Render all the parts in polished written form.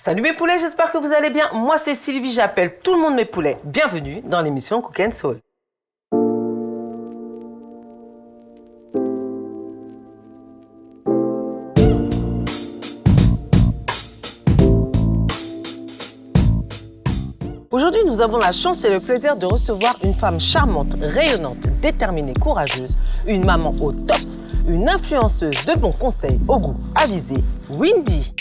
Salut mes poulets, j'espère que vous allez bien. Moi c'est Sylvie, j'appelle tout le monde mes poulets. Bienvenue dans l'émission Cook and Soul. Aujourd'hui, nous avons la chance et le plaisir de recevoir une femme charmante, rayonnante, déterminée, courageuse, une maman au top, une influenceuse de bons conseils au goût avisé, Windy.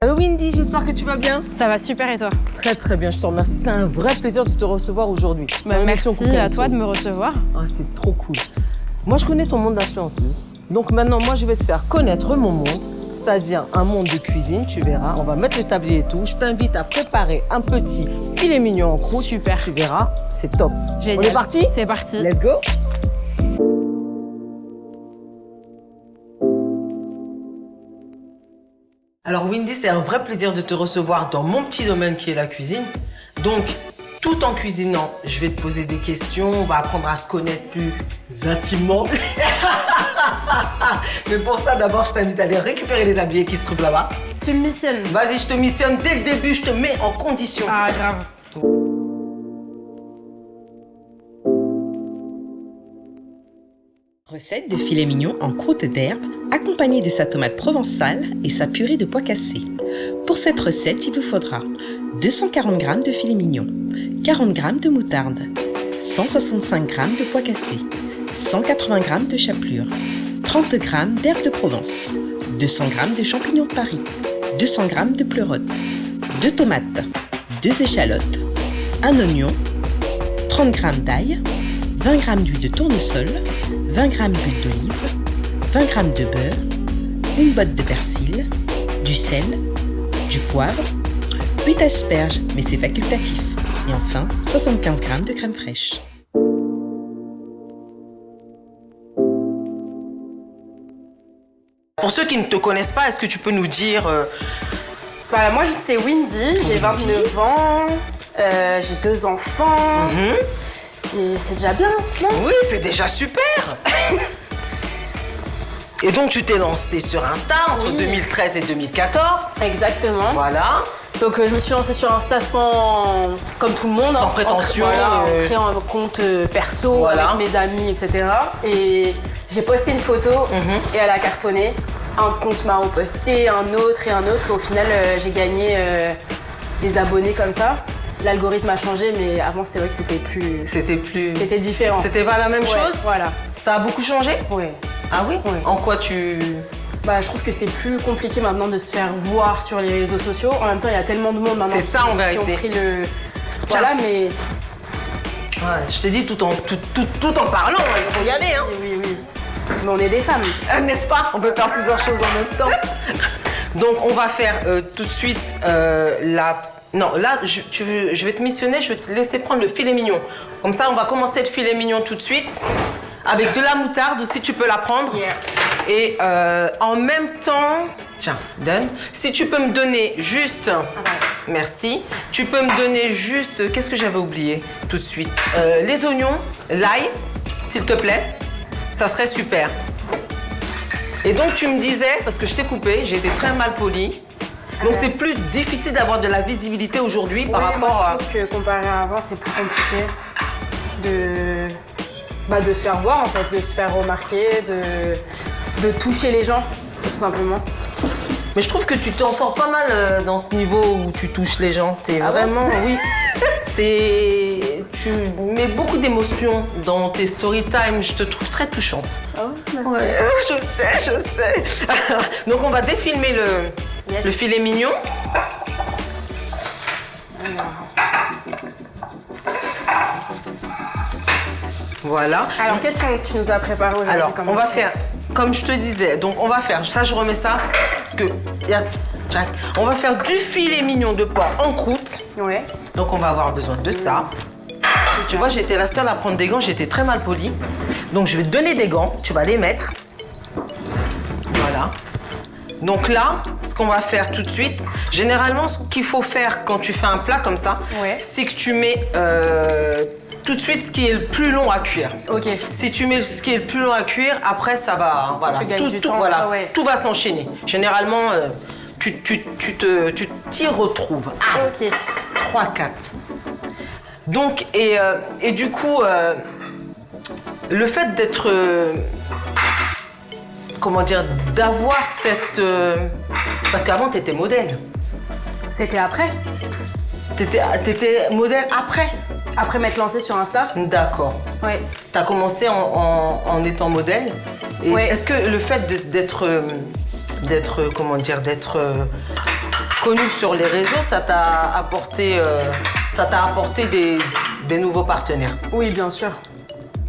Allô Windy, j'espère que tu vas bien. Ça va super et toi? Très très bien, je te remercie. C'est un vrai plaisir de te recevoir aujourd'hui. Merci à toi de me recevoir. Oh, c'est trop cool. Moi, je connais ton monde d'influenceuse. Donc maintenant, moi, je vais te faire connaître mon monde, c'est-à-dire un monde de cuisine, tu verras. On va mettre le tablier et tout. Je t'invite à préparer un petit filet mignon en croûte. Super. Tu verras, c'est top. Génial. On est parti? C'est parti. Let's go. Alors Windy, c'est un vrai plaisir de te recevoir dans mon petit domaine qui est la cuisine. Donc, tout en cuisinant, je vais te poser des questions, on va apprendre à se connaître plus intimement. Mais pour ça, d'abord, je t'invite à aller récupérer les tabliers qui se trouvent là-bas. Tu me missionnes. Vas-y, je te missionne dès le début, je te mets en condition. Ah, grave. Recette de filet mignon en croûte d'herbe, accompagnée de sa tomate provençale et sa purée de pois cassés. Pour cette recette, il vous faudra 240 g de filet mignon, 40 g de moutarde, 165 g de pois cassés, 180 g de chapelure, 30 g d'herbe de Provence, 200 g de champignons de Paris, 200 g de pleurotes, 2 tomates, 2 échalotes, un oignon, 30 g d'ail, 20 g d'huile de tournesol, 20 g d'huile d'olive, 20 g de beurre, une botte de persil, du sel, du poivre, 8 asperges, mais c'est facultatif, et enfin 75 g de crème fraîche. Pour ceux qui ne te connaissent pas, est-ce que tu peux nous dire... Moi, c'est Windy, j'ai 29 ans, j'ai 2 enfants. Et c'est déjà bien, non? Oui, c'est déjà super. Et donc, tu t'es lancée sur Insta entre 2013 et 2014. Exactement. Voilà. Donc je me suis lancée sur Insta comme tout le monde. Sans prétention. En créant un compte perso avec mes amis, etc. Et j'ai posté une photo et elle a cartonné. Un compte m'a reposté, un autre. Et au final, j'ai gagné des abonnés comme ça. L'algorithme a changé, mais avant, c'est vrai que c'était différent. C'était pas la même chose? Voilà. Ça a beaucoup changé? Oui. Ah oui? Oui. En quoi tu... Je trouve que c'est plus compliqué maintenant de se faire voir sur les réseaux sociaux. En même temps, il y a tellement de monde maintenant qui ont pris le... Voilà, mais... Ouais, je t'ai dit, tout en parlant, il faut y aller, hein. Oui. Mais on est des femmes. N'est-ce pas? On peut faire plusieurs choses en même temps. Donc, on va faire tout de suite Non, là, je vais te missionner, je vais te laisser prendre le filet mignon. Comme ça, on va commencer le filet mignon tout de suite. Avec de la moutarde aussi, tu peux la prendre. Yeah. Et en même temps, tiens, donne. Si tu peux me donner juste... Merci. Tu peux me donner juste... Qu'est-ce que j'avais oublié tout de suite? Les oignons, l'ail, s'il te plaît. Ça serait super. Et donc, tu me disais, parce que je t'ai coupé, j'ai été très mal polie. Donc c'est plus difficile d'avoir de la visibilité aujourd'hui par rapport à... Je trouve que comparé à avant, c'est plus compliqué de se faire voir en fait, de se faire remarquer, de toucher les gens, tout simplement. Mais je trouve que tu t'en sors pas mal dans ce niveau où tu touches les gens. T'es vraiment, oui. Tu mets beaucoup d'émotions dans tes story time. Je te trouve très touchante. Oh, merci. Ouais, je sais. Donc on va défilmer le filet mignon. Voilà. Alors, qu'est-ce que tu nous as préparé aujourd'hui? Alors, on va faire, comme je te disais, donc on va faire, ça je remets ça, parce que, on va faire du filet mignon de porc en croûte. Ouais. Donc on va avoir besoin de ça. Tu vois, j'étais la seule à prendre des gants, j'étais très mal polie. Donc je vais te donner des gants, tu vas les mettre. Voilà. Donc là, ce qu'on va faire tout de suite, généralement, ce qu'il faut faire quand tu fais un plat comme ça, c'est que tu mets tout de suite ce qui est le plus long à cuire. Ok. Si tu mets ce qui est le plus long à cuire, après ça va, hein, voilà, tu gagnes du temps. Voilà, tout va s'enchaîner. Généralement, tu t'y retrouves. Ah, ok. 3, 4. Donc, et du coup, le fait d'être... comment dire, d'avoir cette... parce qu'avant, tu étais modèle. C'était après. T'étais modèle après. Après m'être lancée sur Insta. D'accord. Ouais. T'as commencé en étant modèle. Et est-ce que le fait d'être connu sur les réseaux, ça t'a apporté des nouveaux partenaires? Oui, bien sûr.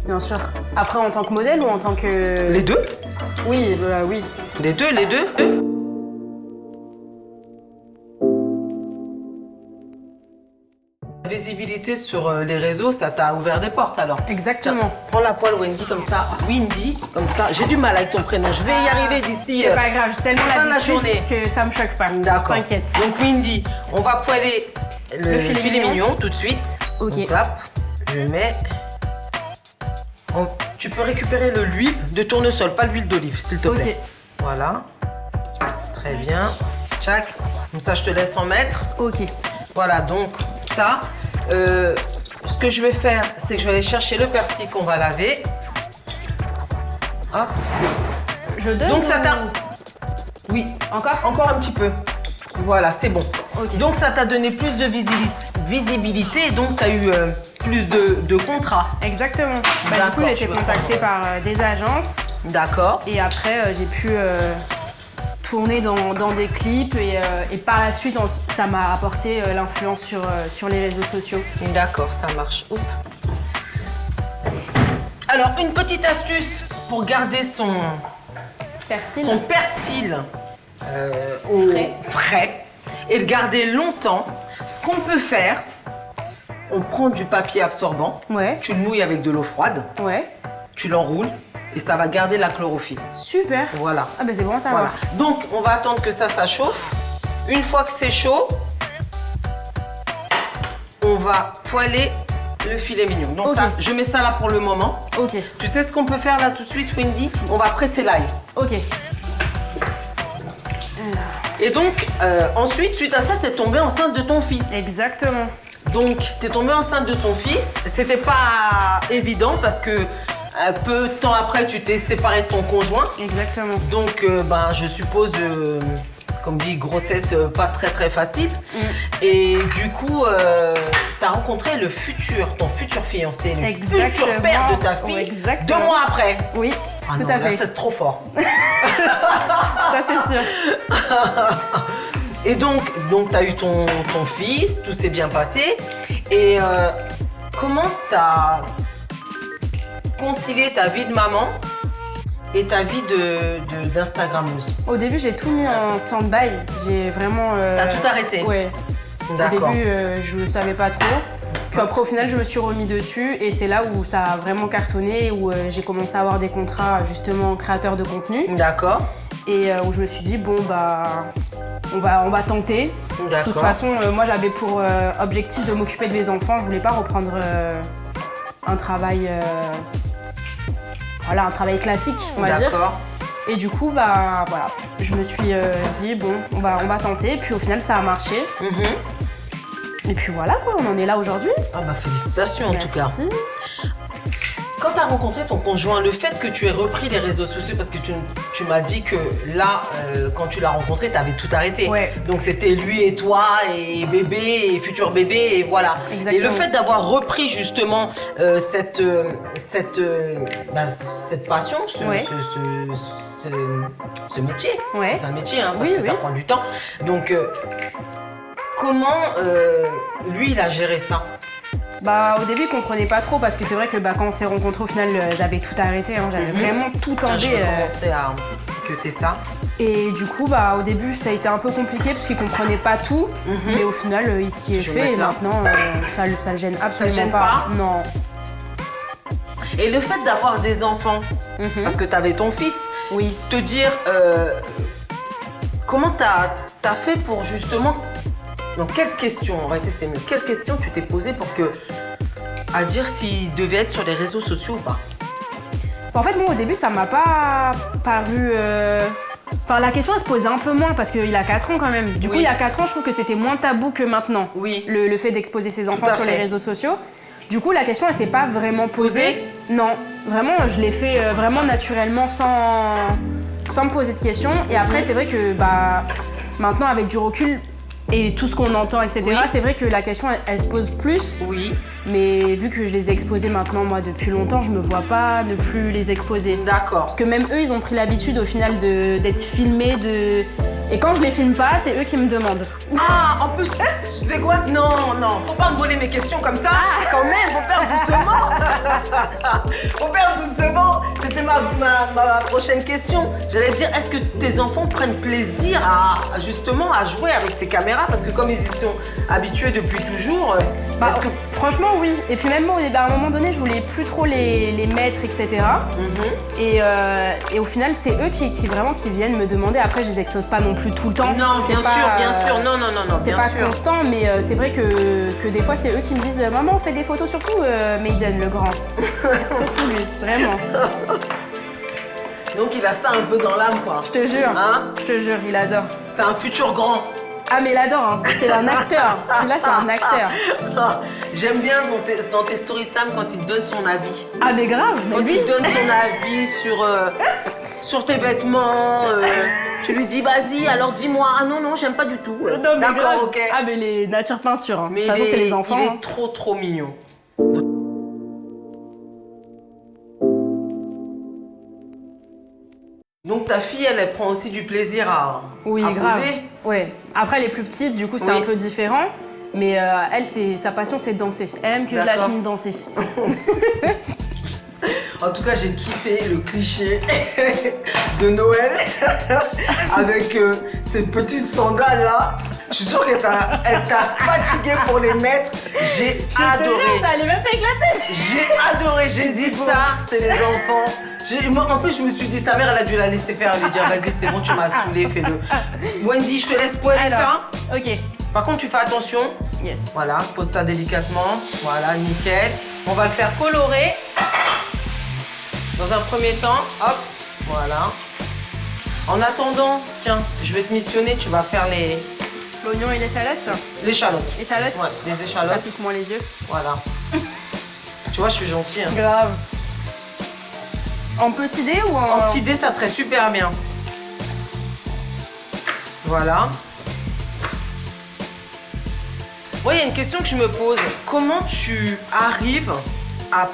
Bien sûr. Après, en tant que modèle ou en tant que... Les deux? Oui, oui. Les deux. La visibilité sur les réseaux, ça t'a ouvert des portes alors. Exactement. Tiens, prends la poêle Wendy comme ça. Windy, comme ça. J'ai du mal avec ton prénom. Je vais y arriver d'ici. C'est pas grave, j'ai tellement l'habitude que ça me choque pas. D'accord. T'inquiète. Donc Windy, on va poêler le filet mignon tout de suite. Ok. Donc, hop, je mets. Tu peux récupérer l'huile de tournesol, pas l'huile d'olive, s'il te plaît. Ok. Voilà. Très bien. Tchac. Comme ça, je te laisse en mettre. Ok. Voilà, donc ça. Ce que je vais faire, c'est que je vais aller chercher le persil qu'on va laver. Hop. Je donne. Donc ça t'a... Oui. Encore un petit peu. Voilà, c'est bon. Okay. Donc ça t'a donné plus de visibilité, donc tu as eu plus de contrats. Exactement. Bah, du coup, j'ai été contactée par des agences. D'accord. Et après, j'ai pu tourner dans des clips et par la suite, ça m'a apporté l'influence sur les réseaux sociaux. D'accord, ça marche. Oups. Alors, une petite astuce pour garder son persil au frais et le garder longtemps. Ce qu'on peut faire, on prend du papier absorbant, tu le mouilles avec de l'eau froide, tu l'enroules et ça va garder la chlorophylle. Super. Voilà. Ah ben c'est bon à savoir. Voilà. Donc on va attendre que ça chauffe. Une fois que c'est chaud, on va poêler le filet mignon. Donc ça, je mets ça là pour le moment. Ok. Tu sais ce qu'on peut faire là tout de suite, Wendy? On va presser l'ail. Ok. Et donc, ensuite, suite à ça, t'es tombée enceinte de ton fils. Exactement. Donc, t'es tombée enceinte de ton fils. C'était pas évident parce que un peu de temps après, tu t'es séparée de ton conjoint. Exactement. Donc, je suppose, comme dit, grossesse pas très facile. Et du coup, t'as rencontré ton futur fiancé, le futur père de ta fille, 2 mois après. Oui. Ah tout non, à là, fait. c'est trop fort. Ça, c'est sûr. Et donc tu as eu ton fils, tout s'est bien passé. Et comment tu as concilié ta vie de maman et ta vie d'Instagrammeuse? Au début, j'ai tout mis en stand-by. J'ai vraiment... T'as tout arrêté? Ouais. D'accord. Au début, je ne savais pas trop. Puis après, au final, je me suis remis dessus et c'est là où ça a vraiment cartonné, où j'ai commencé à avoir des contrats justement créateurs de contenu. D'accord. Et où je me suis dit, bon, on va tenter. De toute façon, moi, j'avais pour objectif de m'occuper de mes enfants. Je voulais pas reprendre un travail, un travail classique, on va dire. D'accord. Et du coup, voilà, je me suis dit, bon, on va tenter. Puis au final, ça a marché. Et puis voilà quoi, on en est là aujourd'hui. Ah bah félicitations. Merci. En tout cas. Quand tu as rencontré ton conjoint, le fait que tu aies repris les réseaux sociaux, parce que tu m'as dit que là, quand tu l'as rencontré, tu avais tout arrêté. Ouais. Donc c'était lui et toi, et bébé, et futur bébé, et voilà. Exactement. Et le fait d'avoir repris justement cette passion, ce métier, c'est un métier, hein, parce que ça prend du temps. Donc comment lui, il a géré ça? Au début, il comprenait pas trop parce que c'est vrai que quand on s'est rencontrés, au final, j'avais tout arrêté. J'avais vraiment tout enlevé. Je vais commencer à cuter ça. Et du coup, au début, ça a été un peu compliqué parce qu'il comprenait pas tout. Mais au final, il s'y est fait et maintenant, ça le gêne absolument gêne pas. Non. Et le fait d'avoir des enfants, parce que tu avais ton fils, te dire comment t'as fait pour justement... Donc, quelles questions, en réalité, c'est mieux. Quelles questions tu t'es posées pour que... à dire s'il devait être sur les réseaux sociaux ou pas? En fait, moi, au début, ça m'a pas paru... Enfin, la question, elle se posait un peu moins parce qu'il a 4 ans quand même. Du coup, il y a 4 ans, je trouve que c'était moins tabou que maintenant. Oui. Le fait d'exposer ses enfants sur les réseaux sociaux. Du coup, la question, elle s'est pas vraiment posée. Non, vraiment, je l'ai fait vraiment naturellement sans me poser de questions. Et après, c'est vrai que maintenant, avec du recul et tout ce qu'on entend, etc., c'est vrai que la question, elle se pose plus. Oui. Mais vu que je les ai exposés maintenant, moi, depuis longtemps, je me vois pas ne plus les exposer. D'accord. Parce que même eux, ils ont pris l'habitude au final d'être filmés, Et quand je les filme pas, c'est eux qui me demandent. Ah, en plus, c'est quoi? Non, faut pas me voler mes questions comme ça. Quand même, faut faire doucement. Faut faire doucement. C'était ma prochaine question. J'allais dire, est-ce que tes enfants prennent plaisir justement à jouer avec ces caméras? Parce que comme ils y sont habitués depuis toujours, franchement, oui. Et puis même moi, à un moment donné, je voulais plus trop les mettre, etc. Et au final, c'est eux qui viennent me demander. Après, je les expose pas non plus tout le temps. Non, bien sûr. Non. C'est pas constant, mais c'est vrai que des fois, c'est eux qui me disent « Maman, on fait des photos, surtout Maiden, le grand. » Surtout lui, vraiment. Donc il a ça un peu dans l'âme, quoi. Je te jure, je te jure, il adore. C'est un futur grand. Ah mais il adore, hein. C'est un acteur. Celui-là, c'est un acteur. J'aime bien dans tes story time quand il te donne son avis. Ah mais grave, mais quand lui... il donne son avis sur tes vêtements, tu lui dis vas-y, alors dis-moi. Ah non, j'aime pas du tout. Non, mais grave. Ok. Ah mais les nature peinture, hein. Mais de toute façon, c'est les enfants. Il est trop mignon. Donc ta fille, elle prend aussi du plaisir à grave. poser. Ouais. Après, elle est plus petite, du coup, c'est un peu différent. Mais elle, sa passion, c'est de danser. Elle aime que je la filme danser. En tout cas, j'ai kiffé le cliché de Noël avec ces petites sandales là. Je suis sûre qu'elle t'a fatiguée pour les mettre. J'ai adoré. Ça allait même pas éclater. J'ai adoré. J'ai dit ça, c'est les enfants. En plus, je me suis dit, sa mère, elle a dû la laisser faire, lui dire, vas-y, c'est bon, tu m'as saoulé, fais-le. Wendy, je te laisse poêler ça. Ok. Par contre, tu fais attention. Yes. Voilà, pose ça délicatement. Voilà, nickel. On va le faire colorer. Dans un premier temps, hop, voilà. En attendant, tiens, je vais te missionner, tu vas faire l'oignon et l'échalote. L'échalote. Échalote. Ouais, les échalotes. Ça pique moins les yeux. Voilà. Tu vois, je suis gentille. Hein. Grave. En petit dé ou en petit dé, ça serait super bien. Voilà. Moi, il y a une question que je me pose. Comment tu arrives à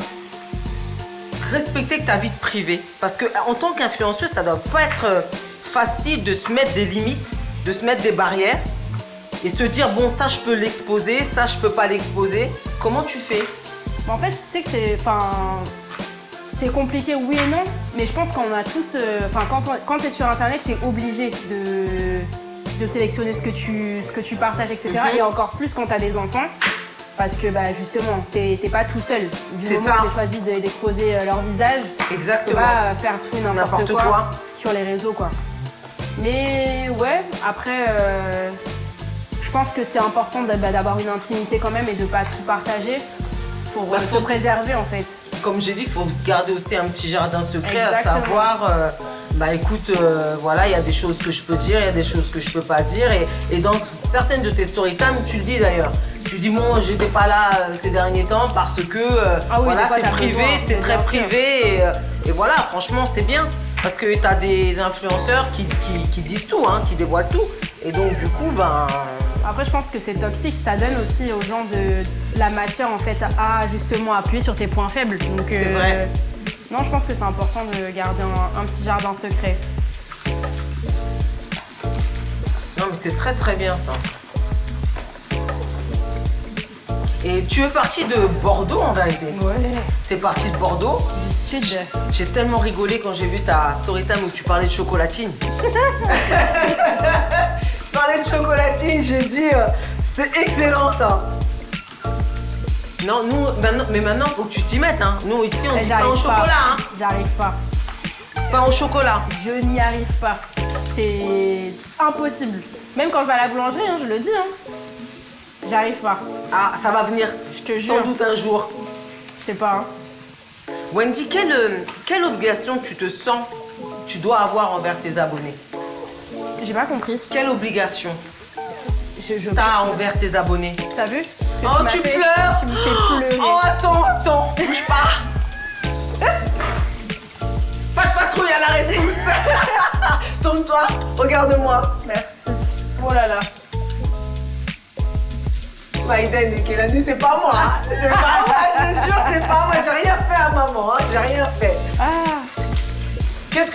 respecter ta vie privée? Parce qu'en tant qu'influenceuse, ça ne doit pas être facile de se mettre des limites, de se mettre des barrières et se dire, bon, ça, je peux l'exposer, ça, je peux pas l'exposer. Comment tu fais? En fait, tu sais que c'est compliqué, oui et non, mais je pense qu'on a tous... quand tu es sur Internet, tu es obligé de sélectionner ce que tu partages, etc. Et encore plus quand tu as des enfants, parce que justement, tu n'es pas tout seul. Du moment où tu as choisi d'exposer leur visage, tu vas faire tout et n'importe quoi sur les réseaux, quoi. Mais ouais, après, je pense que c'est important d'avoir une intimité quand même et de ne pas tout partager. Pour se préserver en fait. Comme j'ai dit, il faut se garder aussi un petit jardin secret. Exactement. À savoir, écoute, voilà, il y a des choses que je peux dire, il y a des choses que je peux pas dire. Et dans certaines de tes story time, tu le dis d'ailleurs. Tu dis, bon, j'étais pas là ces derniers temps parce que, voilà, c'est privé, c'est très privé. Et voilà, franchement, c'est bien. Parce que tu as des influenceurs qui disent tout, hein, qui dévoilent tout. Et donc, du coup, Après, je pense que c'est toxique. Ça donne aussi aux gens de la matière, en fait, à justement appuyer sur tes points faibles. Donc, c'est vrai. Non, je pense que c'est important de garder un petit jardin secret. Non, mais c'est très bien, ça. Et tu es partie de Bordeaux, en vérité. Ouais. T'es partie de Bordeaux. Du sud. J'ai tellement rigolé quand j'ai vu ta story time où tu parlais de chocolatine. Parler de chocolatine, j'ai dit, c'est excellent ça. Non, mais maintenant, faut que tu t'y mettes. Hein. Nous, ici, on dit pain au chocolat. Hein. J'arrive pas. Pain au chocolat. Je n'y arrive pas. c'est impossible. Même quand je vais à la boulangerie, hein, je le dis, hein. J'arrive pas. Ah, ça va venir, Je te sans jure. doute un jour. Je sais pas. Hein. Wendy, quelle obligation tu te sens, tu dois avoir envers tes abonnés? J'ai pas compris. Quelle obligation Je t'as envers tes abonnés? T'as vu? Ce que Oh, m'as tu fait, pleures. Tu me fais pleurer. Oh, attends, bouge pas. Pas de patrouille à la rescousse. Tourne-toi, regarde-moi. Merci. Oh là là. Maïden et Kelani, c'est pas moi. C'est pas moi, je te jure, c'est pas moi. J'ai rien fait à maman, hein. J'ai rien fait. Ah. Qu'est-ce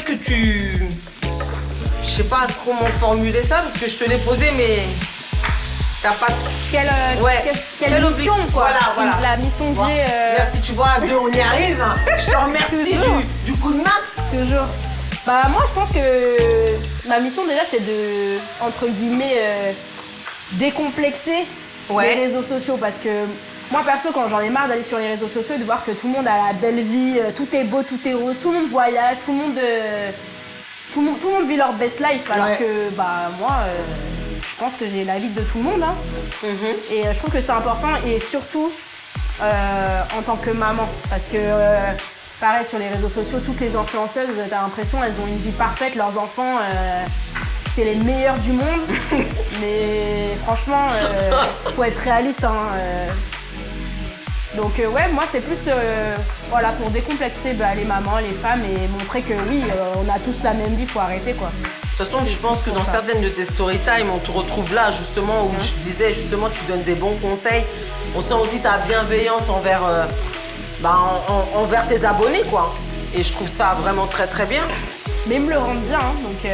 que tu... Je sais pas comment formuler ça parce que je te l'ai posé, mais t'as pas... Quelle mission, quoi. Voilà. La mission que j'ai... Merci, tu vois, à deux, on y arrive. Je te remercie Toujours. du coup de main. Toujours. Bah moi, je pense que ma mission déjà, c'est de, entre guillemets, décomplexer les réseaux sociaux. Parce que moi, perso, quand j'en ai marre d'aller sur les réseaux sociaux et de voir que tout le monde a la belle vie, tout est beau, tout est rose, tout le monde voyage, tout le monde vit leur best life. Alors que bah moi, je pense que j'ai la vie de tout le monde. Hein. Et je trouve que c'est important et surtout en tant que maman. Parce que pareil, sur les réseaux sociaux, toutes les influenceuses, t'as l'impression elles ont une vie parfaite, leurs enfants, c'est les meilleurs du monde. Mais franchement, faut être réaliste. Hein, Donc ouais, moi c'est plus voilà, pour décomplexer les mamans, les femmes et montrer que oui, on a tous la même vie, faut arrêter quoi. De toute façon, je pense que dans certaines de tes story time, on te retrouve là justement où je disais justement tu donnes des bons conseils. On sent aussi ta bienveillance envers, envers tes abonnés quoi. Et je trouve ça vraiment très très bien. Mais ils me le rendent bien, hein, donc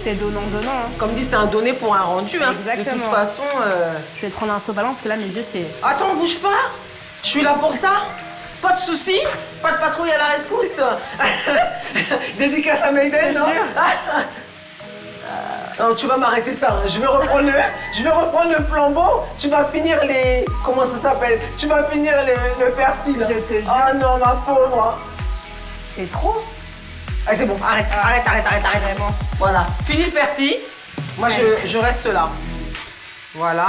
c'est donnant-donnant. Hein. Comme dit, c'est un donné pour un rendu. Hein. Exactement. De toute façon... Je vais te prendre un saut balance parce que là mes yeux c'est... Attends, bouge pas. Je suis là pour ça. Pas de soucis. Pas de patrouille à la rescousse. Dédicace à Maïden, non? Non, tu vas m'arrêter ça. Hein. Je vais reprendre le flambeau. Tu vas finir les... Comment ça s'appelle? Tu vas finir le persil. Je te jure. Oh non, ma pauvre. C'est trop. Ah, c'est bon, arrête. Vraiment. Voilà. Fini le persil. Moi, je reste là. Voilà.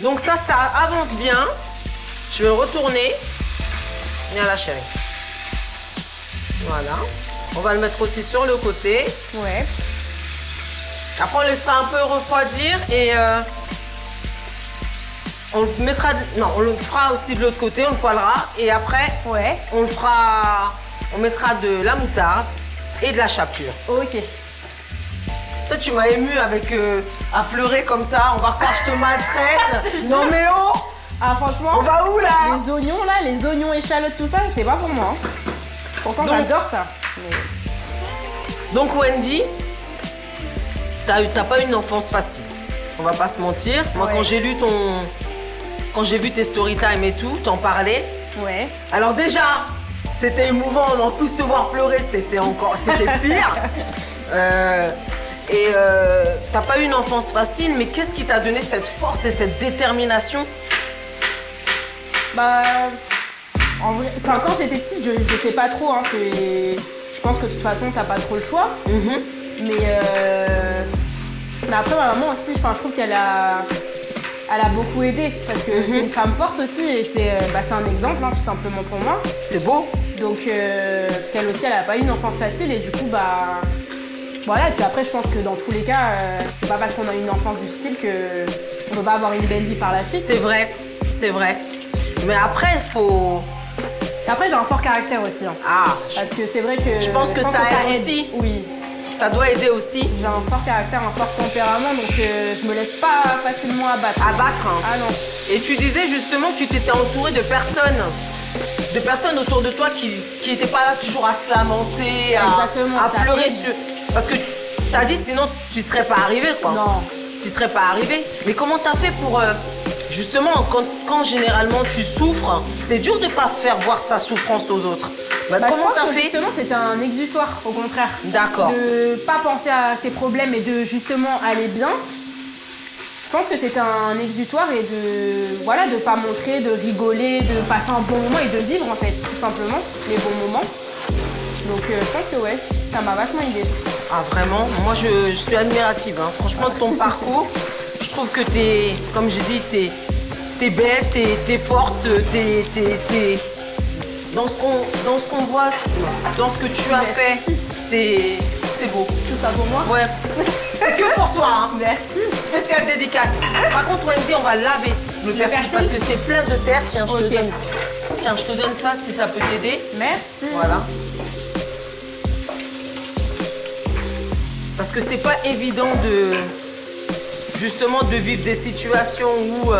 Donc ça avance bien. Je vais retourner. Viens là, chérie. Voilà. On va le mettre aussi sur le côté. Ouais. Après, on laissera un peu refroidir et on le mettra... Non, on le fera aussi de l'autre côté, on le poêlera. Et après, on mettra de la moutarde et de la chapelure. Ok. Toi, tu m'as ému avec à pleurer comme ça. On va croire que je te maltraite. Non mais oh! Ah franchement, on va où là? Les oignons là, les oignons, échalotes, tout ça, c'est pas pour moi. Hein. Pourtant j'adore ça. Mais... Donc Wendy, t'as pas une enfance facile. On va pas se mentir. Moi quand j'ai lu quand j'ai vu tes story time et tout, t'en parlais. Ouais. Alors déjà, c'était émouvant. En plus te voir pleurer, c'était pire. T'as pas eu une enfance facile, mais qu'est-ce qui t'a donné cette force et cette détermination? Bah, en vrai, quand j'étais petite, je sais pas trop. Hein, je pense que de toute façon, t'as pas trop le choix. Mais après, ma maman aussi, je trouve qu'elle a beaucoup aidé parce que c'est une femme forte aussi et c'est un exemple, hein, tout simplement pour moi. C'est beau. Donc, parce qu'elle aussi, elle a pas eu une enfance facile et du coup, voilà, et puis après, je pense que dans tous les cas, c'est pas parce qu'on a une enfance difficile qu'on peut pas avoir une belle vie par la suite. C'est vrai. Mais après, il faut... Après, j'ai un fort caractère aussi. Hein. Ah. Parce que c'est vrai que... Je pense que ça aide aussi. Oui. Ça doit aider aussi. J'ai un fort caractère, un fort tempérament, donc je me laisse pas facilement abattre. Abattre, hein. Ah non. Et tu disais justement que tu t'étais entourée de personnes autour de toi qui n'étaient pas là toujours à se lamenter, à pleurer. Parce que tu as dit sinon tu serais pas arrivée quoi. Non. Tu serais pas arrivée. Mais comment t'as fait pour justement quand généralement tu souffres, c'est dur de pas faire voir sa souffrance aux autres. Comment t'as fait? Justement, c'était un exutoire au contraire. D'accord. De pas penser à ses problèmes et de justement aller bien. Je pense que c'était un exutoire et de pas montrer, de rigoler, de passer un bon moment et de vivre en fait, tout simplement, les bons moments. Donc je pense que ouais, ça m'a vachement aidée. Ah vraiment, moi je suis admirative, hein. Franchement de ton parcours, je trouve que comme j'ai dit, t'es belle, t'es forte, t'es dans ce qu'on voit, dans ce que tu as fait, c'est beau. Tout ça pour moi? Ouais, c'est que pour toi, hein. Merci. Spéciale dédicace. Par contre, Wendy, on va laver le persil parce que c'est plein de terre. Tiens, je te donne ça si ça peut t'aider. Merci. Voilà. Parce que c'est pas évident justement de vivre des situations où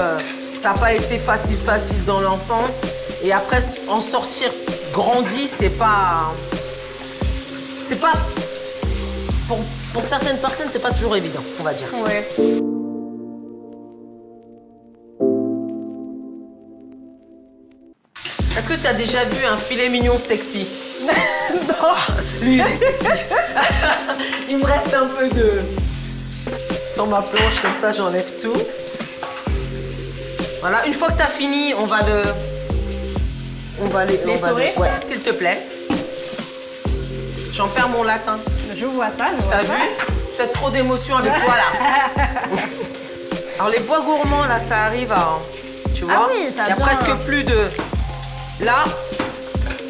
ça n'a pas été facile dans l'enfance et après en sortir grandi, c'est pas pour certaines personnes, c'est pas toujours évident, on va dire. Ouais. Est-ce que tu as déjà vu un filet mignon sexy? Non. Lui, il est sexy. Il me reste un peu sur ma planche, comme ça, j'enlève tout. Voilà, une fois que tu as fini, on va les saurer? Ouais, s'il te plaît. J'en perds mon latin. Je vois ça, T'as vu? Peut-être trop d'émotion avec toi, là. Alors, les bois gourmands, là, ça arrive à... Tu vois? Ah oui, ça il y a vient. presque plus de... Là,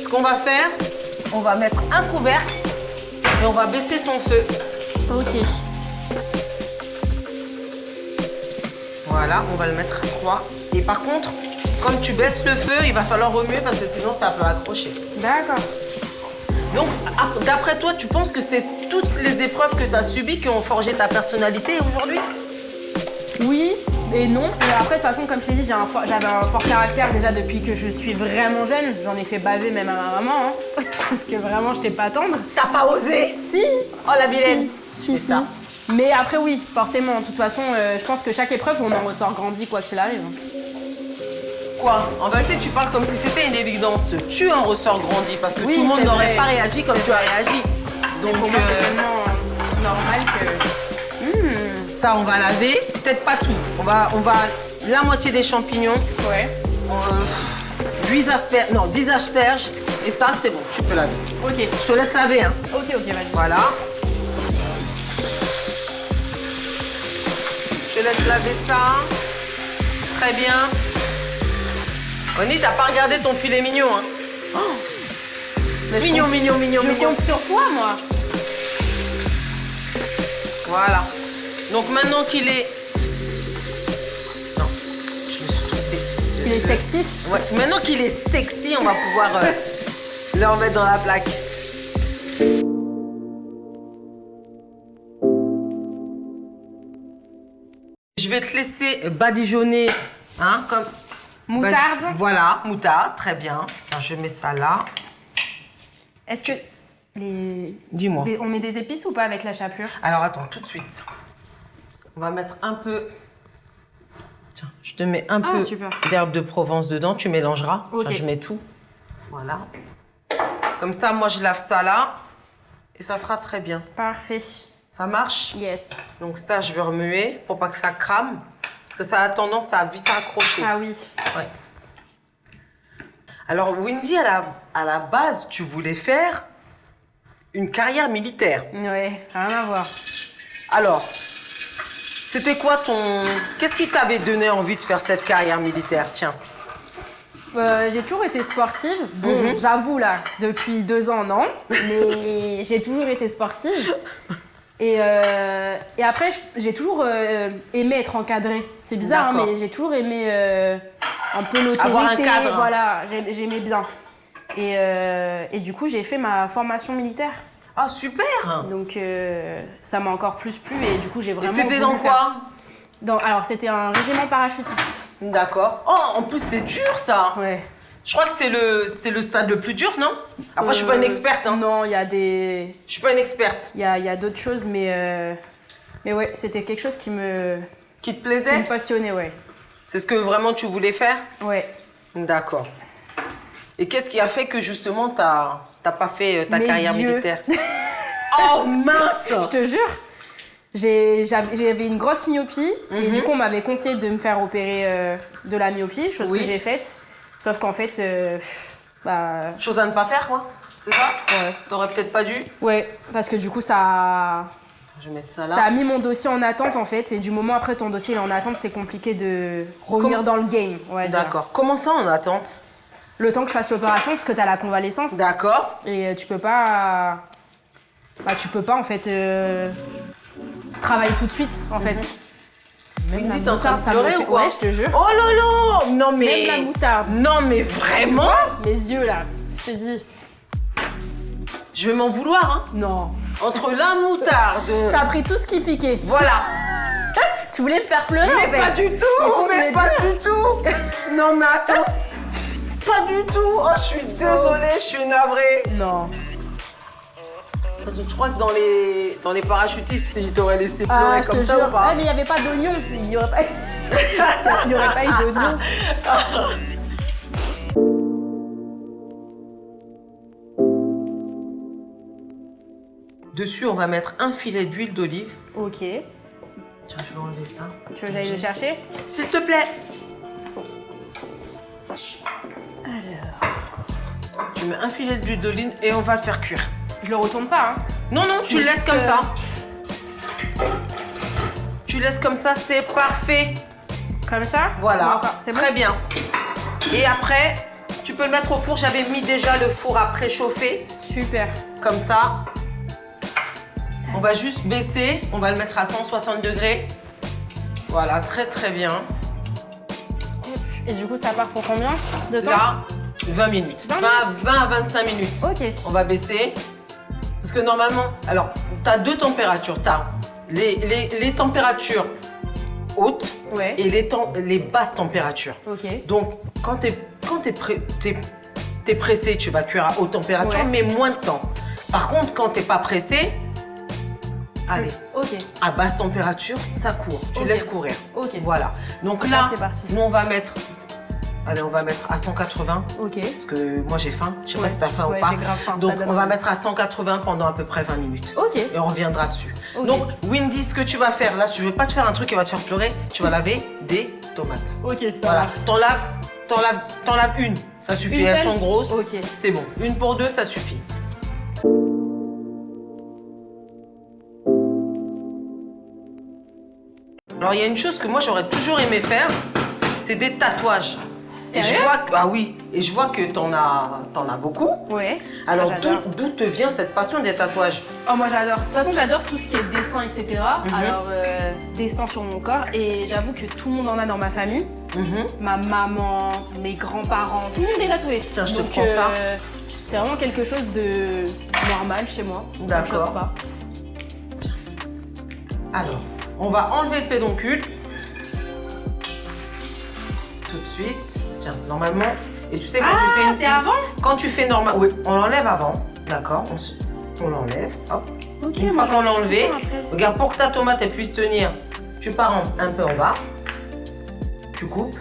ce qu'on va faire, on va mettre un couvercle et on va baisser son feu. Ok. Voilà, on va le mettre à 3. Et par contre, comme tu baisses le feu, il va falloir remuer parce que sinon ça peut accrocher. D'accord. Donc, d'après toi, tu penses que c'est toutes les épreuves que tu as subies qui ont forgé ta personnalité aujourd'hui? Oui et non. Et après, de toute façon, comme je t'ai dit, j'avais un fort caractère déjà depuis que je suis vraiment jeune. J'en ai fait baver même à ma maman, hein, parce que vraiment, je n'étais pas tendre. T'as pas osé? Si. Oh la vilaine. Si. Ça. Mais après, oui, forcément. De toute façon, je pense que chaque épreuve, on en ressort grandi, quoi qu'il arrive. Quoi? En vérité, tu parles comme si c'était une évidence. Tu en ressors grandi parce que Oui, tout le monde c'est n'aurait vrai. pas réagi comme tu as réagi. Donc, Pour moi, c'est tellement normal que... ça, on va laver. Peut-être pas tout. On va la moitié des champignons. Ouais. 10 asperges. Et ça, c'est bon. Tu peux laver. Ok. Je te laisse laver, hein. Ok, vas-y. Voilà. Je te laisse laver ça. Très bien. Oni, t'as pas regardé ton filet mignon, hein. Mais Mignon. Je compte sur toi, moi. Voilà. Donc maintenant qu'il est... Non, je me suis trompée. Il est sexy. Ouais. Maintenant qu'il est sexy, on va pouvoir le remettre dans la plaque. Je vais te laisser badigeonner, hein, comme... Moutarde. Voilà, moutarde, très bien. Alors, je mets ça là. Est-ce que Dis-moi. on met des épices ou pas avec la chapelure? Alors attends, tout de suite. On va mettre un peu... Tiens, je te mets un peu super. d'herbe de Provence dedans, tu mélangeras. Ok. Tiens, je mets tout. Voilà. Comme ça, moi, je lave ça là. Et ça sera très bien. Parfait. Ça marche? Yes. Donc ça, je vais remuer pour pas que ça crame. Parce que ça a tendance à vite accrocher. Ah oui. Ouais. Alors, Wendy, à la base, tu voulais faire une carrière militaire. Ouais, rien à voir. Alors, c'était quoi Qu'est-ce qui t'avait donné envie de faire cette carrière militaire? Tiens. J'ai toujours été sportive. Bon, j'avoue là, depuis 2 ans, non. Mais j'ai toujours été sportive. Et après, j'ai toujours aimé être encadrée. C'est bizarre, hein, mais j'ai toujours aimé un peu l'autorité. Avoir un cadre. Voilà, j'aimais bien. Et du coup, j'ai fait ma formation militaire. Ah, super! Donc, ça m'a encore plus plu. Et du coup, j'ai Et vraiment c'était voulu dans quoi? Alors, c'était un régiment parachutiste. D'accord. Oh, en plus, c'est dur, ça. Ouais. Je crois que c'est le stade le plus dur, non? Après, je suis pas une experte, hein. Non, il y a des... Je suis pas une experte. Il y a d'autres choses, mais ouais, c'était quelque chose qui me Qui te plaisait? passionnait, ouais. C'est ce que vraiment tu voulais faire? Ouais. D'accord. Et qu'est-ce qui a fait que justement t'as pas fait ta Mes carrière yeux. militaire? Oh mince! Je te jure. J'avais une grosse myopie et du coup on m'avait conseillé de me faire opérer de la myopie, chose que j'ai faite. Sauf qu'en fait, chose à ne pas faire, quoi. C'est ça? Ouais. T'aurais peut-être pas dû? Ouais, parce que du coup ça... Je vais mettre ça là. Ça a mis mon dossier en attente en fait, et du moment après ton dossier est en attente, c'est compliqué de revenir dans le game, on va dire. D'accord. Comment ça en attente? Le temps que je fasse l'opération, parce que t'as la convalescence. D'accord. Et tu peux pas... tu peux pas en fait travailler tout de suite en fait. Même la moutarde, ça me fait... Ouais, je te jure. Oh là là! Non mais... Même la moutarde. Non mais vraiment? Mes yeux là, je te dis. Je vais m'en vouloir, hein. Non. Entre la moutarde... T'as pris tout ce qui piquait. Voilà. Tu voulais me faire pleurer Mais en fait. pas du tout, mais pas du tout. Non mais attends. Pas du tout. Oh, je suis désolée, je suis navrée. Non. Je crois que dans les parachutistes, ils t'auraient laissé pleurer comme ça ou pas? Ah mais il n'y avait pas d'oignon. Il n'y aurait pas... il y aurait pas eu d'oignon. Dessus, on va mettre un filet d'huile d'olive. Ok. Tiens, je vais enlever ça. Tu veux que j'aille le chercher? S'il te plaît. Alors... Tu mets un filet d'huile d'olive et on va le faire cuire. Je le retourne pas, hein? Non, non, tu le laisses comme ça. Tu laisses comme ça, c'est parfait. Comme ça? Voilà, c'est bon? très bien. Et après, tu peux le mettre au four. J'avais mis déjà le four à préchauffer. Super. Comme ça. On va juste baisser. On va le mettre à 160 degrés. Voilà, très très bien. Et du coup, ça part pour combien de temps? Là, 20 minutes. 20 à 25 minutes. Ok. On va baisser. Parce que normalement, alors, tu as deux températures. Tu as les températures hautes et les basses températures. Ok. Donc, quand t'es pressé, tu vas cuire à haute température, mais moins de temps. Par contre, quand t'es pas pressé, allez, à basse température, ça court. Tu laisses courir. Ok. Voilà. Donc là, c'est parti. nous on va mettre... Allez, on va mettre à 180. Ok. Parce que moi j'ai faim. Je sais pas si t'as faim ou pas. J'ai grave faim. Donc on va mettre à 180 pendant à peu près 20 minutes. Ok. Et on reviendra dessus. Ok. Donc Wendy, ce que tu vas faire, là, je vais pas te faire un truc qui va te faire pleurer. Tu vas laver des tomates. Ok, ça Voilà. va. T'en laves une. Ça suffit. Une Elles seule? sont grosses. Ok. C'est bon. Une pour deux, ça suffit. Alors il y a une chose que moi j'aurais toujours aimé faire, c'est des tatouages. Et je vois que, ah oui, et je vois que t'en as beaucoup. Ouais. Alors J'adore. d'où te vient cette passion des tatouages? Oh, moi j'adore. De toute façon, j'adore tout ce qui est dessin, etc. Alors, dessin sur mon corps. Et j'avoue que tout le monde en a dans ma famille. Ma maman, mes grands-parents, tout le monde est tatoué. Tiens, je te Donc, prends ça. C'est vraiment quelque chose de normal chez moi. D'accord. Ça me choque pas. Alors, on va enlever le pédoncule. Tout de suite. Tiens, normalement. Et tu sais, quand tu fais une... c'est avant? Quand tu fais normal... Oui, on l'enlève avant. D'accord. On l'enlève. Hop. Ok, Une fois qu'on l'a enlevé, après. regarde, pour que ta tomate elle puisse tenir, tu pars un peu en bas. Tu coupes.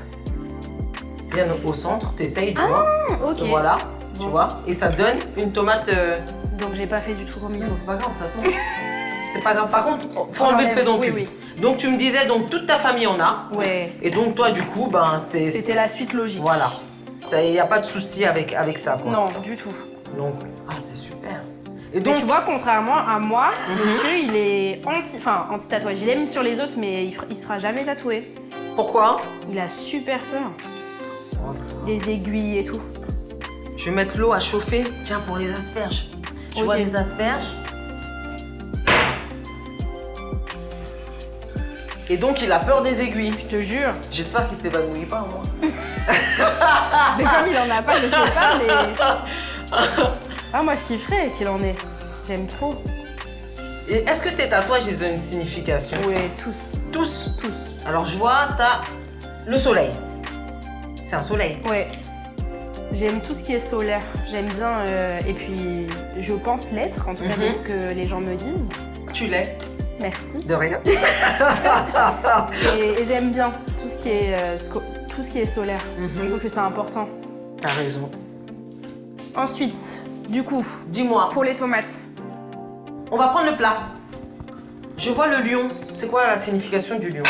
Bien au centre. T'essayes, tu vois. Ok. Voilà. Bon. Tu vois. Et ça donne une tomate... Donc j'ai pas fait du tout comme il faut. C'est pas grave, ça se mange. C'est pas grave. Par contre, faut enlever le enlève, pédoncule. oui, Donc tu me disais, donc toute ta famille en a. Ouais. Et donc toi, du coup, ben c'est... C'était la suite logique. Voilà. Il n'y a pas de souci avec ça, quoi. Non, du tout. Donc, ah, c'est super. Et Donc, donc, tu vois, contrairement à moi, monsieur, il est anti-tatouage. Il aime sur les autres, mais il sera jamais tatoué. pourquoi? Il a super peur. Des aiguilles et tout. Je vais mettre l'eau à chauffer. Tiens, pour les asperges. Tu vois les asperges? Et donc, il a peur des aiguilles. Je te jure. J'espère qu'il s'évanouit pas, moi. Mais comme il en a pas, je sais pas, mais... Ah, moi, je kifferais qu'il en ait. J'aime trop. Et est-ce que tes tatouages, ils ont une signification? Oui, tous. Tous? Tous. Alors, je vois, t'as le soleil. C'est un soleil. Ouais. J'aime tout ce qui est solaire. J'aime bien, et puis je pense l'être, en tout cas de ce que les gens me disent. Tu l'es. Merci. De rien. Et j'aime bien tout ce qui est solaire. Je trouve que c'est important. T'as raison. Ensuite, du coup, Dis-moi. pour les tomates. On va prendre le plat. Je vois le lion. C'est quoi la signification du lion?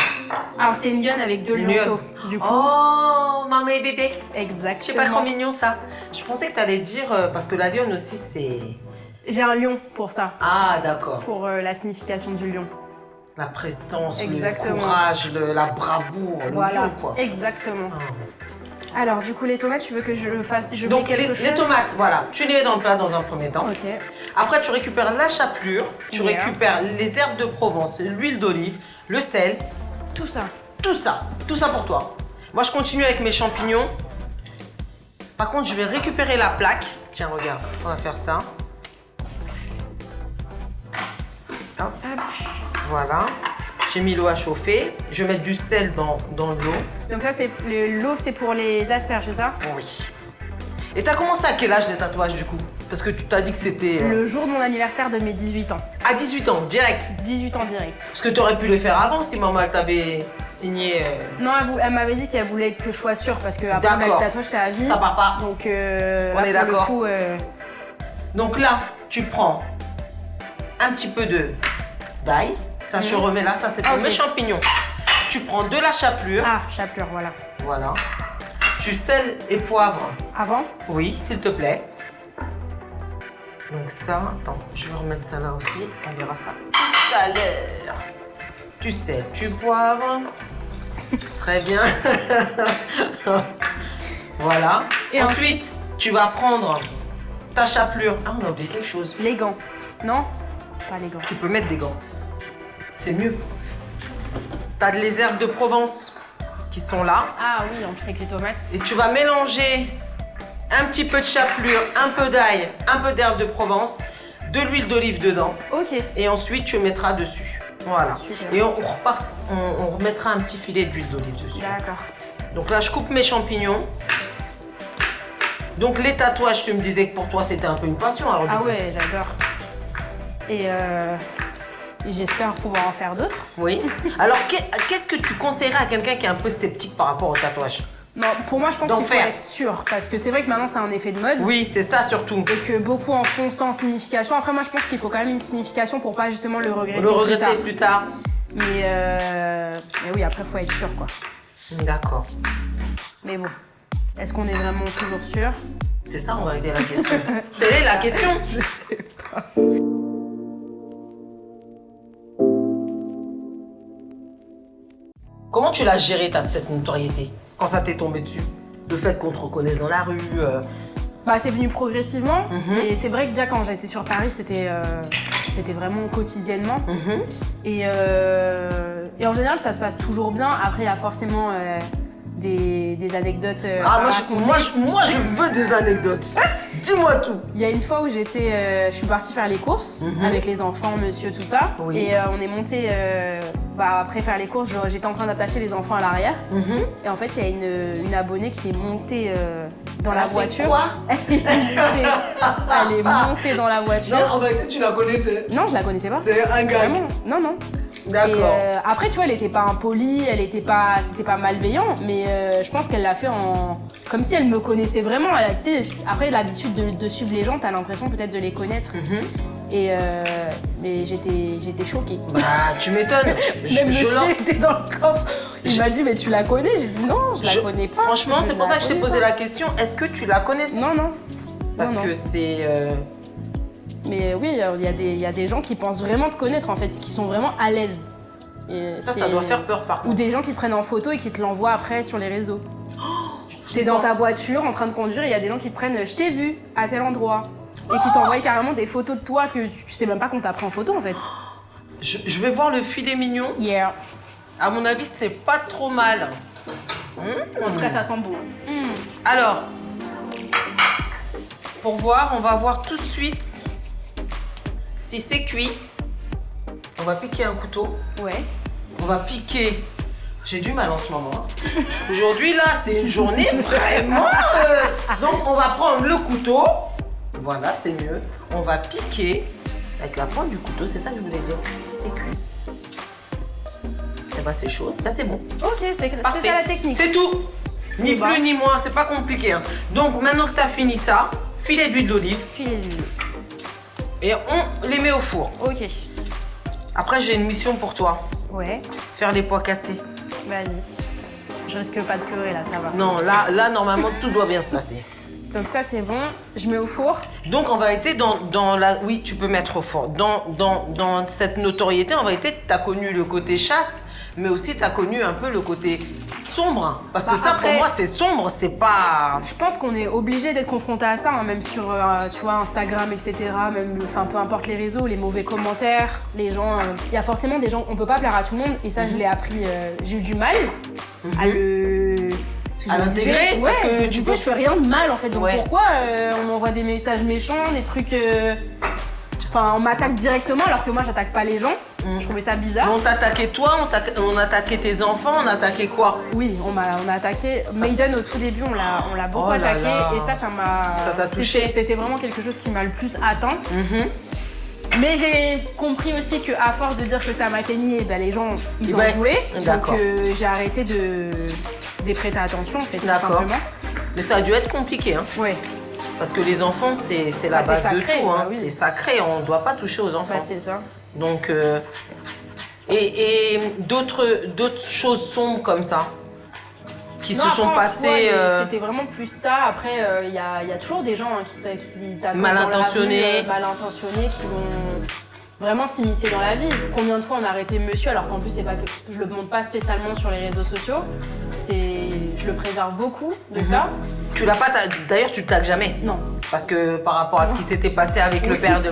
Alors, c'est une lionne avec deux lionceaux. Du coup. Oh, maman et bébé. Exactement. C'est pas trop mignon ça. Je pensais que tu allais dire, parce que la lionne aussi c'est... J'ai un lion pour ça. Ah, d'accord. Pour la signification du lion. La prestance, Exactement. le courage, la bravoure, Voilà, le lion, quoi. exactement. Ah. Alors, du coup, les tomates, tu veux que je fasse... Donc, mets quelque chose les tomates, voilà. Tu les mets dans le plat dans un premier temps. Ok. Après, tu récupères la chapelure, tu Yeah. récupères les herbes de Provence, l'huile d'olive, le sel, Tout ça. tout ça pour toi. Moi, je continue avec mes champignons. Par contre, je vais récupérer la plaque. Tiens, regarde, on va faire ça. Hop. Voilà. J'ai mis l'eau à chauffer. Je vais mettre du sel dans l'eau. Donc ça, c'est l'eau, c'est pour les asperges, c'est ça? Oui. Et t'as commencé à quel âge les tatouages du coup? Parce que tu t'as dit que c'était... Le jour de mon anniversaire de mes 18 ans. À 18 ans, direct. 18 ans direct. Parce que t'aurais pu le faire avant si maman elle t'avait signé... Non, elle m'avait dit qu'elle voulait que je sois sûre parce que après le D'accord. tatouage, c'est à vie. Ça part pas. Donc, On là, est pour le d'accord. coup, Donc là, tu prends un petit peu d'ail. Ça, je remets là. Ça, c'est pour Ok. mes champignons. Tu prends de la chapelure. Ah, chapelure, voilà. Voilà. Tu sel et poivre. Avant? Oui, s'il te plaît. Donc ça, attends, je vais remettre ça là aussi. On verra ça tout à l'heure. Tu sel, tu poivres. Très bien. Voilà. Et ensuite, tu vas prendre ta chapelure. Ah, on a oublié quelque chose. Les gants. Non? Pas les gants. Tu peux mettre des gants. C'est mieux. T'as les herbes de Provence qui sont là. Ah oui, en plus avec les tomates. Et tu vas mélanger un petit peu de chapelure, un peu d'ail, un peu d'herbe de Provence, de l'huile d'olive dedans. Ok. Et ensuite, tu mettras dessus. Voilà. Super. Et on remettra un petit filet d'huile d'olive dessus. D'accord. Donc là, je coupe mes champignons. Donc les tatouages, tu me disais que pour toi, c'était un peu une passion. Alors, du Ah coup. ouais, j'adore. Et j'espère pouvoir en faire d'autres. Oui. Alors, qu'est-ce que tu conseillerais à quelqu'un qui est un peu sceptique par rapport au tatouage? Non, pour moi, je pense D'en qu'il faut faire. être sûr. Parce que c'est vrai que maintenant, c'est un effet de mode. Oui, c'est ça surtout. Et que beaucoup en font sans signification. Après, moi, je pense qu'il faut quand même une signification pour pas justement le regretter. Le regretter plus tard. Mais oui, après, faut être sûr, quoi. D'accord. Mais bon, est-ce qu'on est vraiment toujours sûr? C'est ça, on va aider la question. Quelle est la question? Je sais pas. Comment tu l'as géré, cette notoriété, quand ça t'est tombé dessus? Le fait qu'on te reconnaisse dans la rue Bah, c'est venu progressivement. Et c'est vrai que déjà, quand j'étais sur Paris, c'était vraiment quotidiennement. Et en général, ça se passe toujours bien. Après, il y a forcément des anecdotes Ah, à moi raconter. je veux des anecdotes. Dis-moi tout. Il y a une fois où je suis partie faire les courses avec les enfants, monsieur, tout ça. Oui. Et on est monté, après faire les courses, j'étais en train d'attacher les enfants à l'arrière. Et en fait, il y a une abonnée qui est montée dans la voiture. Quoi? Elle est montée dans la voiture. Non, en vérité, tu la connaissais. Non, je la connaissais pas. C'est un gars. Vraiment, non, non. D'accord. Et après, tu vois, elle était pas impolie, c'était pas malveillant, mais je pense qu'elle l'a fait comme si elle me connaissait vraiment. Tu sais, après, l'habitude de suivre les gens, t'as l'impression peut-être de les connaître. Mais j'étais choquée. Bah, tu m'étonnes. Même monsieur était dans le coffre. Il m'a dit, mais tu la connais? J'ai dit, non, je la connais pas. Franchement, c'est pour ça que je t'ai posé la question. Est-ce que tu la connaissais? Non, non. Parce Non, que non. c'est... Mais oui, il y a des gens qui pensent vraiment te connaître, en fait, qui sont vraiment à l'aise. Et Ça doit faire peur par Ou contre. des gens qui te prennent en photo et qui te l'envoient après sur les réseaux. T'es dans ta voiture en train de conduire et il y a des gens qui te prennent « je t'ai vu à tel endroit » et qui t'envoient carrément des photos de toi que tu sais même pas qu'on t'a pris en photo en fait. Je vais voir le filet mignon. Yeah. À mon avis, c'est pas trop mal. En tout cas, ça sent bon. Alors, pour voir, on va voir tout de suite si c'est cuit. On va piquer un couteau. Ouais. On va piquer. J'ai du mal en ce moment. Hein. Aujourd'hui, là, c'est une journée vraiment. Donc, on va prendre le couteau. Voilà, c'est mieux. On va piquer avec la pointe du couteau. C'est ça que je voulais dire. Si c'est cuit. Eh ben, c'est chaud. Là, c'est bon. Ok, c'est Parfait. ça la technique. C'est tout. Ni Bon, bah. plus ni moins. C'est pas compliqué. Hein. Donc, maintenant que tu as fini ça, filet d'huile d'olive Filet d'huile. et on les met au four. Ok. Après, j'ai une mission pour toi. Ouais. Faire les pois cassés. Vas-y. Je risque pas de pleurer là, ça va. Non, là normalement, tout doit bien se passer. Donc ça, c'est bon. Je mets au four. Donc, en vérité, dans la... Oui, tu peux mettre au four. Dans cette notoriété, en vérité, tu as connu le côté chaste, mais aussi tu as connu un peu le côté sombre. Parce que ça, après, pour moi, c'est sombre, c'est pas... Je pense qu'on est obligé d'être confronté à ça, hein, même sur, tu vois, Instagram, etc. Même, enfin, peu importe les réseaux, les mauvais commentaires, les gens... Il y a forcément des gens... On peut pas plaire à tout le monde, et ça, je l'ai appris... j'ai eu du mal à le... À l'intégrer, ouais, parce que tu sais, je fais rien de mal en fait, donc pourquoi on m'envoie des messages méchants, des trucs... Enfin, on m'attaque directement alors que moi, j'attaque pas les gens. Je trouvais ça bizarre. On t'a attaqué toi, on a attaqué tes enfants, on a attaqué quoi? Oui, on a attaqué. Maiden au tout début, on l'a beaucoup attaqué et ça m'a... Ça t'a touché? C'était vraiment quelque chose qui m'a le plus atteint. Mais j'ai compris aussi qu'à force de dire que ça m'atteignait, ben, les gens, ils en jouaient. Donc j'ai arrêté d'y prêter attention en fait, tout simplement. Mais ça a dû être compliqué, hein? Ouais. Parce que les enfants, c'est la base de tout, hein. C'est sacré, on ne doit pas toucher aux enfants. Bah, c'est ça. Donc, et d'autres choses sombres comme ça qui se sont passées. C'était vraiment plus ça. Après, il y a toujours des gens hein, qui mal intentionnés, qui vont vraiment s'immiscer dans la vie. Combien de fois on a arrêté monsieur alors qu'en plus c'est pas que je le montre pas spécialement sur les réseaux sociaux. Je le préserve beaucoup de ça. Tu l'as pas, d'ailleurs tu le tagues jamais. Non. Parce que par rapport à ce qui s'était passé avec le père de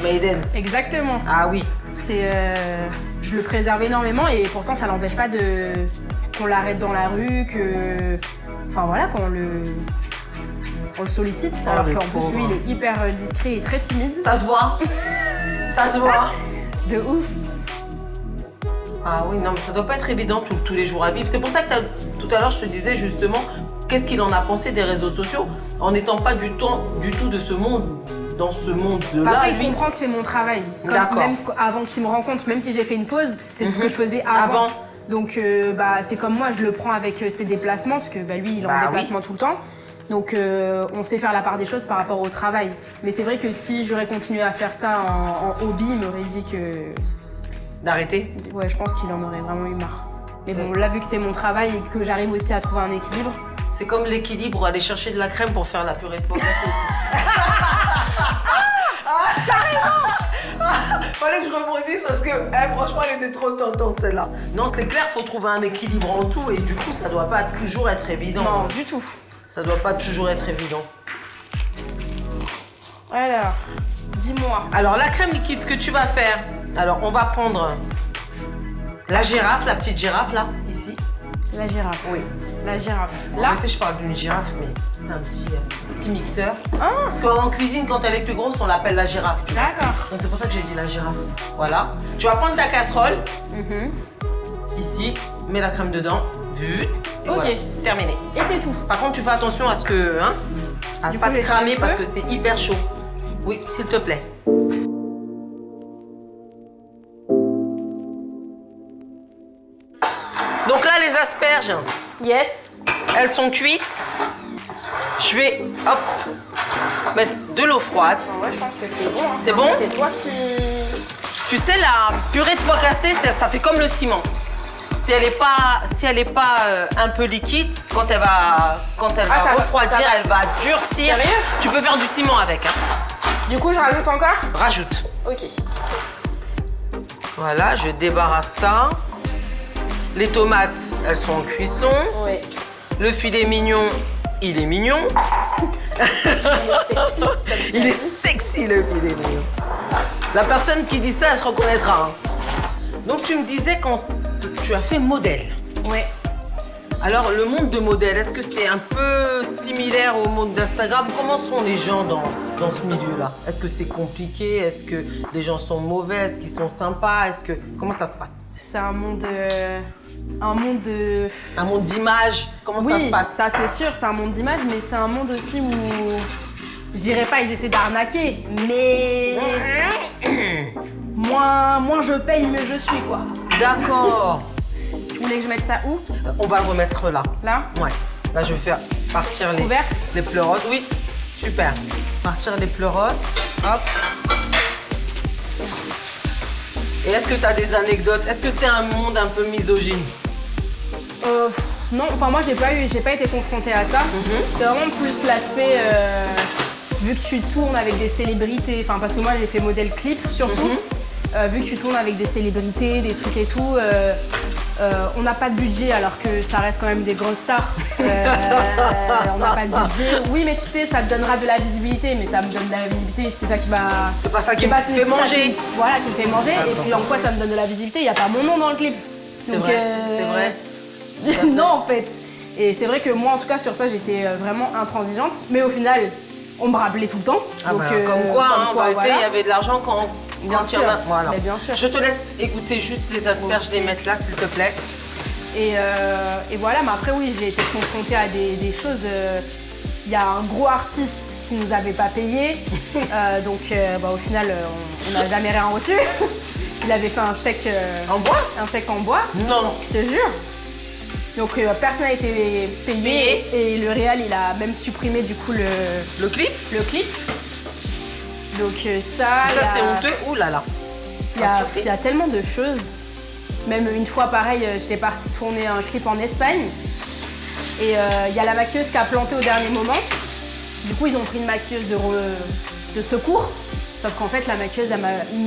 Maiden. Exactement. Ah oui. Je le préserve énormément et pourtant ça l'empêche pas qu'on l'arrête dans la rue, enfin voilà, qu'on le sollicite, alors qu'en plus lui il est hyper discret et très timide. Ça se voit. Ça se voit. De ouf. Ah oui, non mais ça doit pas être évident tous les jours à vivre. C'est pour ça que tout à l'heure je te disais justement qu'est-ce qu'il en a pensé des réseaux sociaux en n'étant pas du tout de ce monde. Dans ce monde-là, après, il comprend que c'est mon travail. Même avant qu'il me rencontre, même si j'ai fait une pause, c'est ce que je faisais avant. Donc, c'est comme moi, je le prends avec ses déplacements, parce que lui, il est en déplacement tout le temps. Donc, on sait faire la part des choses par rapport au travail. Mais c'est vrai que si j'aurais continué à faire ça en hobby, il m'aurait dit que... D'arrêter? Ouais, je pense qu'il en aurait vraiment eu marre. Mais bon, là, vu que c'est mon travail et que j'arrive aussi à trouver un équilibre... C'est comme l'équilibre, aller chercher de la crème pour faire la purée de pois cassés aussi. Fallait que je rebondisse parce que franchement elle était trop tentante celle-là. Non, c'est clair, faut trouver un équilibre en tout et du coup ça doit pas toujours être évident. Non, du tout. Ça doit pas toujours être évident. Alors, dis-moi. Alors la crème liquide, ce que tu vas faire, alors on va prendre la girafe, la petite girafe là, ici. La girafe. Oui. La girafe. En Là, réalité, je parle d'une girafe, mais c'est un petit mixeur. Ah. Parce qu'en cuisine, quand elle est plus grosse, on l'appelle la girafe. D'accord. Donc c'est pour ça que j'ai dit la girafe. Voilà. Tu vas prendre ta casserole. Ici, mets la crème dedans. Et voilà. Terminé. Et c'est tout. Par contre, tu fais attention à ce que, à Du pas coup, te j'ai cramer fait le parce feu. que c'est hyper chaud. Oui, s'il te plaît. Donc là, les asperges, Yes. elles sont cuites. Je vais, hop, mettre de l'eau froide. Ouais, je pense que c'est bon. Hein. C'est bon? C'est toi qui... Tu sais, la purée de pois cassés, ça fait comme le ciment. Si elle est pas un peu liquide, quand elle va refroidir, elle va durcir. Sérieux? Tu peux faire du ciment avec. Hein. Du coup, je rajoute encore? Rajoute. Ok. Voilà, je débarrasse ça. Les tomates, elles sont en cuisson. Ouais. Le filet mignon, il est mignon. Il est sexy, le filet mignon. La personne qui dit ça, elle se reconnaîtra. Hein. Donc tu me disais quand tu as fait modèle. Ouais. Alors le monde de modèle, est-ce que c'est un peu similaire au monde d'Instagram? Comment sont les gens dans ce milieu-là? Est-ce que c'est compliqué? Est-ce que les gens sont mauvais? Est-ce qu'ils sont sympas? Comment ça se passe? C'est un monde d'image. Comment ça se passe? Ça c'est sûr, c'est un monde d'image, mais c'est un monde aussi où je dirais pas ils essaient d'arnaquer, mais moins je paye, mieux je suis quoi. D'accord. Tu voulais que je mette ça où? On va le remettre là. Là? Ouais. Là je vais faire partir les pleurotes. Oui, super. Partir les pleurotes. Hop. Et est-ce que tu as des anecdotes? Est-ce que c'est un monde un peu misogyne? Non, enfin moi j'ai pas été confrontée à ça. C'est vraiment plus l'aspect, vu que tu tournes avec des célébrités, enfin parce que moi j'ai fait modèle clip surtout, vu que tu tournes avec des célébrités, des trucs et tout, on n'a pas de budget alors que ça reste quand même des grosses stars. On n'a pas de budget. Oui mais tu sais, ça te donnera de la visibilité, mais ça me donne de la visibilité, c'est ça qui m'a... C'est pas ça qui me fait manger. Voilà, qui me fait manger. Et puis en quoi ça me donne de la visibilité? Il n'y a pas mon nom dans le clip. C'est vrai, c'est vrai. Non en fait. Et c'est vrai que moi en tout cas sur ça j'étais vraiment intransigeante, mais au final on me rappelait tout le temps. Donc, comme quoi, il y avait de l'argent quand il y en a. Voilà. Bien sûr. Je te laisse écouter juste les asperges, les mettre là s'il te plaît. Et voilà, mais après oui j'ai été confrontée à des choses. Il y a un gros artiste qui nous avait pas payé, donc au final on n'a jamais rien reçu. Il avait fait un chèque en bois. Un chèque en bois. Non. Je te jure. Donc personne n'a été payé et le réal il a même supprimé du coup le clip. Donc ça c'est honteux. Ouh là là. Il y a tellement de choses. Même une fois pareil, j'étais partie tourner un clip en Espagne et il y a la maquilleuse qui a planté au dernier moment. Du coup ils ont pris une maquilleuse de secours. Sauf qu'en fait, la maquilleuse,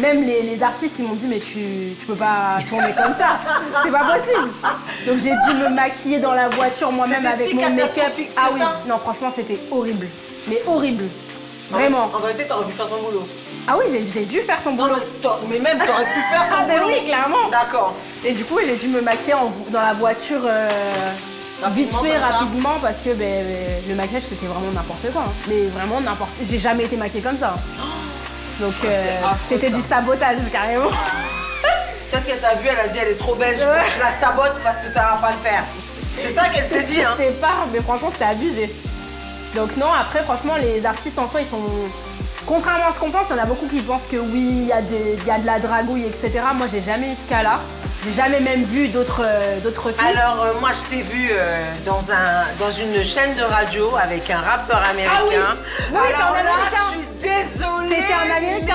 même les artistes, ils m'ont dit mais tu peux pas tourner comme ça, c'est pas possible. Donc j'ai dû me maquiller dans la voiture moi-même avec mon make-up. Ah oui, non franchement c'était horrible, mais horrible, vraiment. En vérité, t'aurais pu faire son boulot. Ah oui, j'ai dû faire son boulot. Mais même t'aurais pu faire son boulot. Oui, clairement. D'accord. Et du coup, j'ai dû me maquiller dans la voiture vite fait, rapidement, parce que le maquillage c'était vraiment n'importe quoi. Hein. Mais vraiment n'importe. J'ai jamais été maquillée comme ça. Donc c'était du sabotage carrément. Peut-être qu'elle t'a vu, elle a dit elle est trop belle, je la sabote parce que ça va pas le faire. C'est ça qu'elle s'est dit. Je sais pas, mais franchement c'était abusé. Donc non, après franchement les artistes en soi ils sont... Contrairement à ce qu'on pense, il y en a beaucoup qui pensent que oui, il y a de la dragouille, etc. Moi j'ai jamais eu ce cas-là. J'ai jamais même vu d'autres filles. Alors moi je t'ai vu dans une chaîne de radio avec un rappeur américain. Ah oui, oui c'est un américain. Je suis désolée. C'était un américain.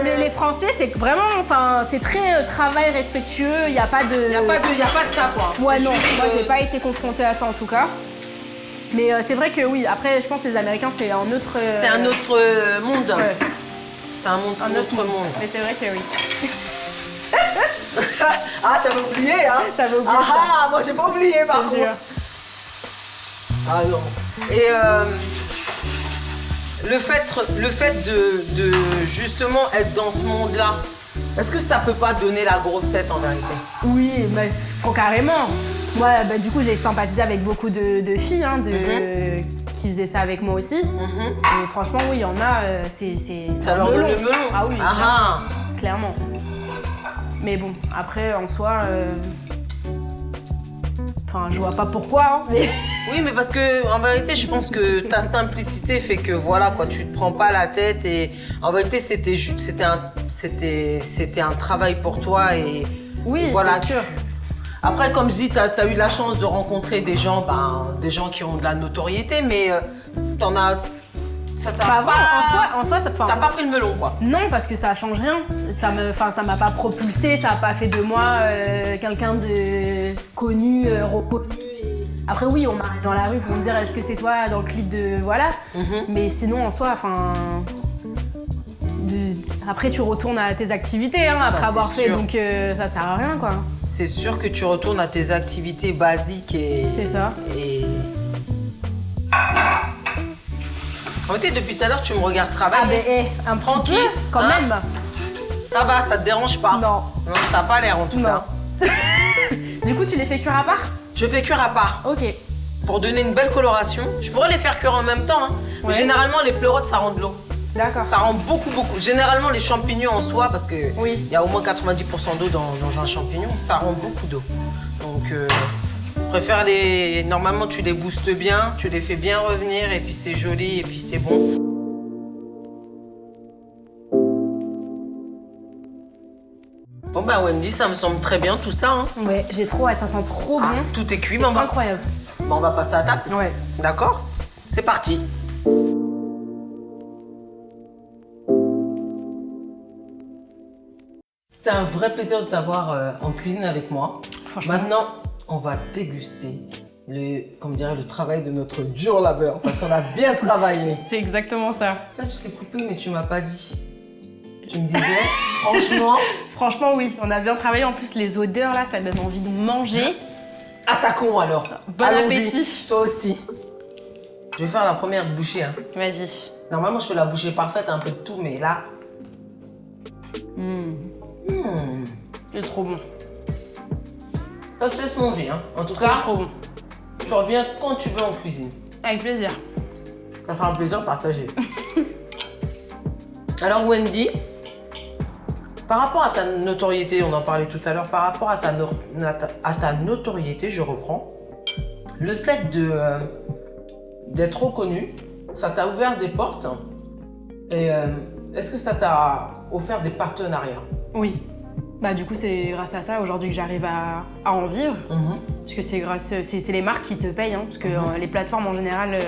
Mais les Français c'est vraiment, enfin c'est très travail respectueux. Il y a pas de. Il y a pas de ça quoi. Ouais non, moi j'ai pas été confrontée à ça en tout cas. Mais c'est vrai que oui. Après je pense que les Américains c'est un autre. C'est un autre monde. Ouais. C'est un autre monde. Mais c'est vrai que oui. Ah, t'avais oublié, hein? J'avais oublié ça. Ah, moi j'ai pas oublié par contre. Ah non. Et le fait de justement être dans ce monde-là, est-ce que ça peut pas donner la grosse tête en vérité? Oui, bah, faut carrément. Moi, du coup, j'ai sympathisé avec beaucoup de filles qui faisaient ça avec moi aussi. Et franchement, oui, il y en a, ça leur donne le melon. Ah oui, clairement. Mais bon, après, en soi, enfin, je vois pas pourquoi. Hein, mais... Oui, mais parce que en vérité, je pense que ta simplicité fait que voilà, quoi, tu te prends pas la tête et en vérité, c'était un travail pour toi et oui, voilà. c'est sûr. Après, comme je dis, t'as eu la chance de rencontrer des gens qui ont de la notoriété, mais t'en as. Ça t'a en soi, ça. T'as pas pris le melon, quoi. Non, parce que ça change rien. Ça m'a pas propulsé, ça a pas fait de moi quelqu'un de connu, reconnu. Après, oui, on m'arrête dans la rue pour me dire est-ce que c'est toi dans le clip de. Voilà. Mais sinon, en soi, enfin. Après, tu retournes à tes activités après avoir fait, donc ça sert à rien, quoi. C'est sûr que tu retournes à tes activités basiques et. C'est ça. Et. En fait, depuis tout à l'heure, tu me regardes travailler. Ah, ben, un petit peu, quand même. Ça va, ça te dérange pas? Non. Non, ça n'a pas l'air en tout cas. Du coup, tu les fais cuire à part? Je fais cuire à part. Ok. Pour donner une belle coloration. Je pourrais les faire cuire en même temps. Hein. Ouais. Généralement, les pleurotes, ça rend de l'eau. D'accord. Ça rend beaucoup. Généralement, les champignons en soi, parce qu'il y a au moins 90% d'eau dans un champignon, ça rend beaucoup d'eau. Donc, je préfère les... Normalement, tu les boostes bien, tu les fais bien revenir, et puis c'est joli, et puis c'est bon. Bon bah Wendy, ça me semble très bien tout ça. Hein. Ouais, j'ai trop hâte, ça sent trop bien. Tout est cuit, c'est incroyable. Bon, on va passer à table. Ouais. D'accord? C'est parti. C'était un vrai plaisir de t'avoir en cuisine avec moi. Franchement. Maintenant, on va déguster le travail de notre dur labeur parce qu'on a bien travaillé. C'est exactement ça. En fait, je t'ai coupé, mais tu m'as pas dit. Tu me disais, franchement. Franchement, oui, on a bien travaillé. En plus, les odeurs là, ça donne envie de manger. Attaquons alors. Bon appétit. Toi aussi. Je vais faire la première bouchée. Hein. Vas-y. Normalement, je fais la bouchée parfaite, un peu de tout, mais là. C'est trop bon. Ça se laisse manger. Hein. En tout C'est cas, trop bon. tu reviens quand tu veux en cuisine. Avec plaisir. Ça fera un plaisir partagé. Alors Wendy, par rapport à ta notoriété, on en parlait tout à l'heure, par rapport à ta notoriété, je reprends, le fait d'être reconnue, ça t'a ouvert des portes et est-ce que ça t'a offert des partenariats? Oui. Bah du coup, c'est grâce à ça aujourd'hui que j'arrive à en vivre. Parce que c'est les marques qui te payent, hein, parce que les plateformes en général,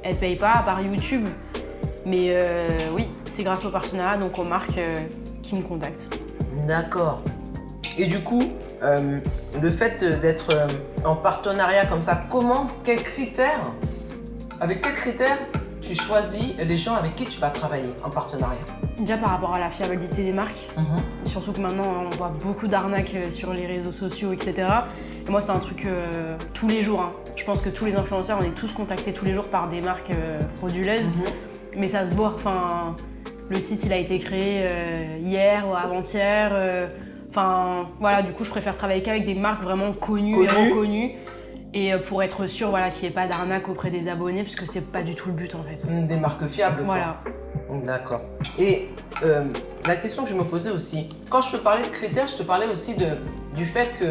elles payent pas, à part YouTube. Mais oui, c'est grâce aux partenariats, donc aux marques qui me contactent. D'accord. Et du coup, le fait d'être en partenariat comme ça, avec quels critères tu choisis les gens avec qui tu vas travailler en partenariat? Déjà par rapport à la fiabilité des marques, surtout que maintenant on voit beaucoup d'arnaques sur les réseaux sociaux, etc. Et moi c'est un truc tous les jours. Hein. Je pense que tous les influenceurs, on est tous contactés tous les jours par des marques frauduleuses. Mais ça se voit, enfin, le site il a été créé hier ou avant-hier. Enfin voilà, du coup je préfère travailler qu'avec des marques vraiment connues et reconnues. Et pour être sûr voilà, qu'il n'y ait pas d'arnaque auprès des abonnés, parce que c'est pas du tout le but en fait. Des marques fiables. Voilà. Quoi. D'accord. Et la question que je me posais aussi, quand je te parlais de critères, je te parlais aussi du fait que,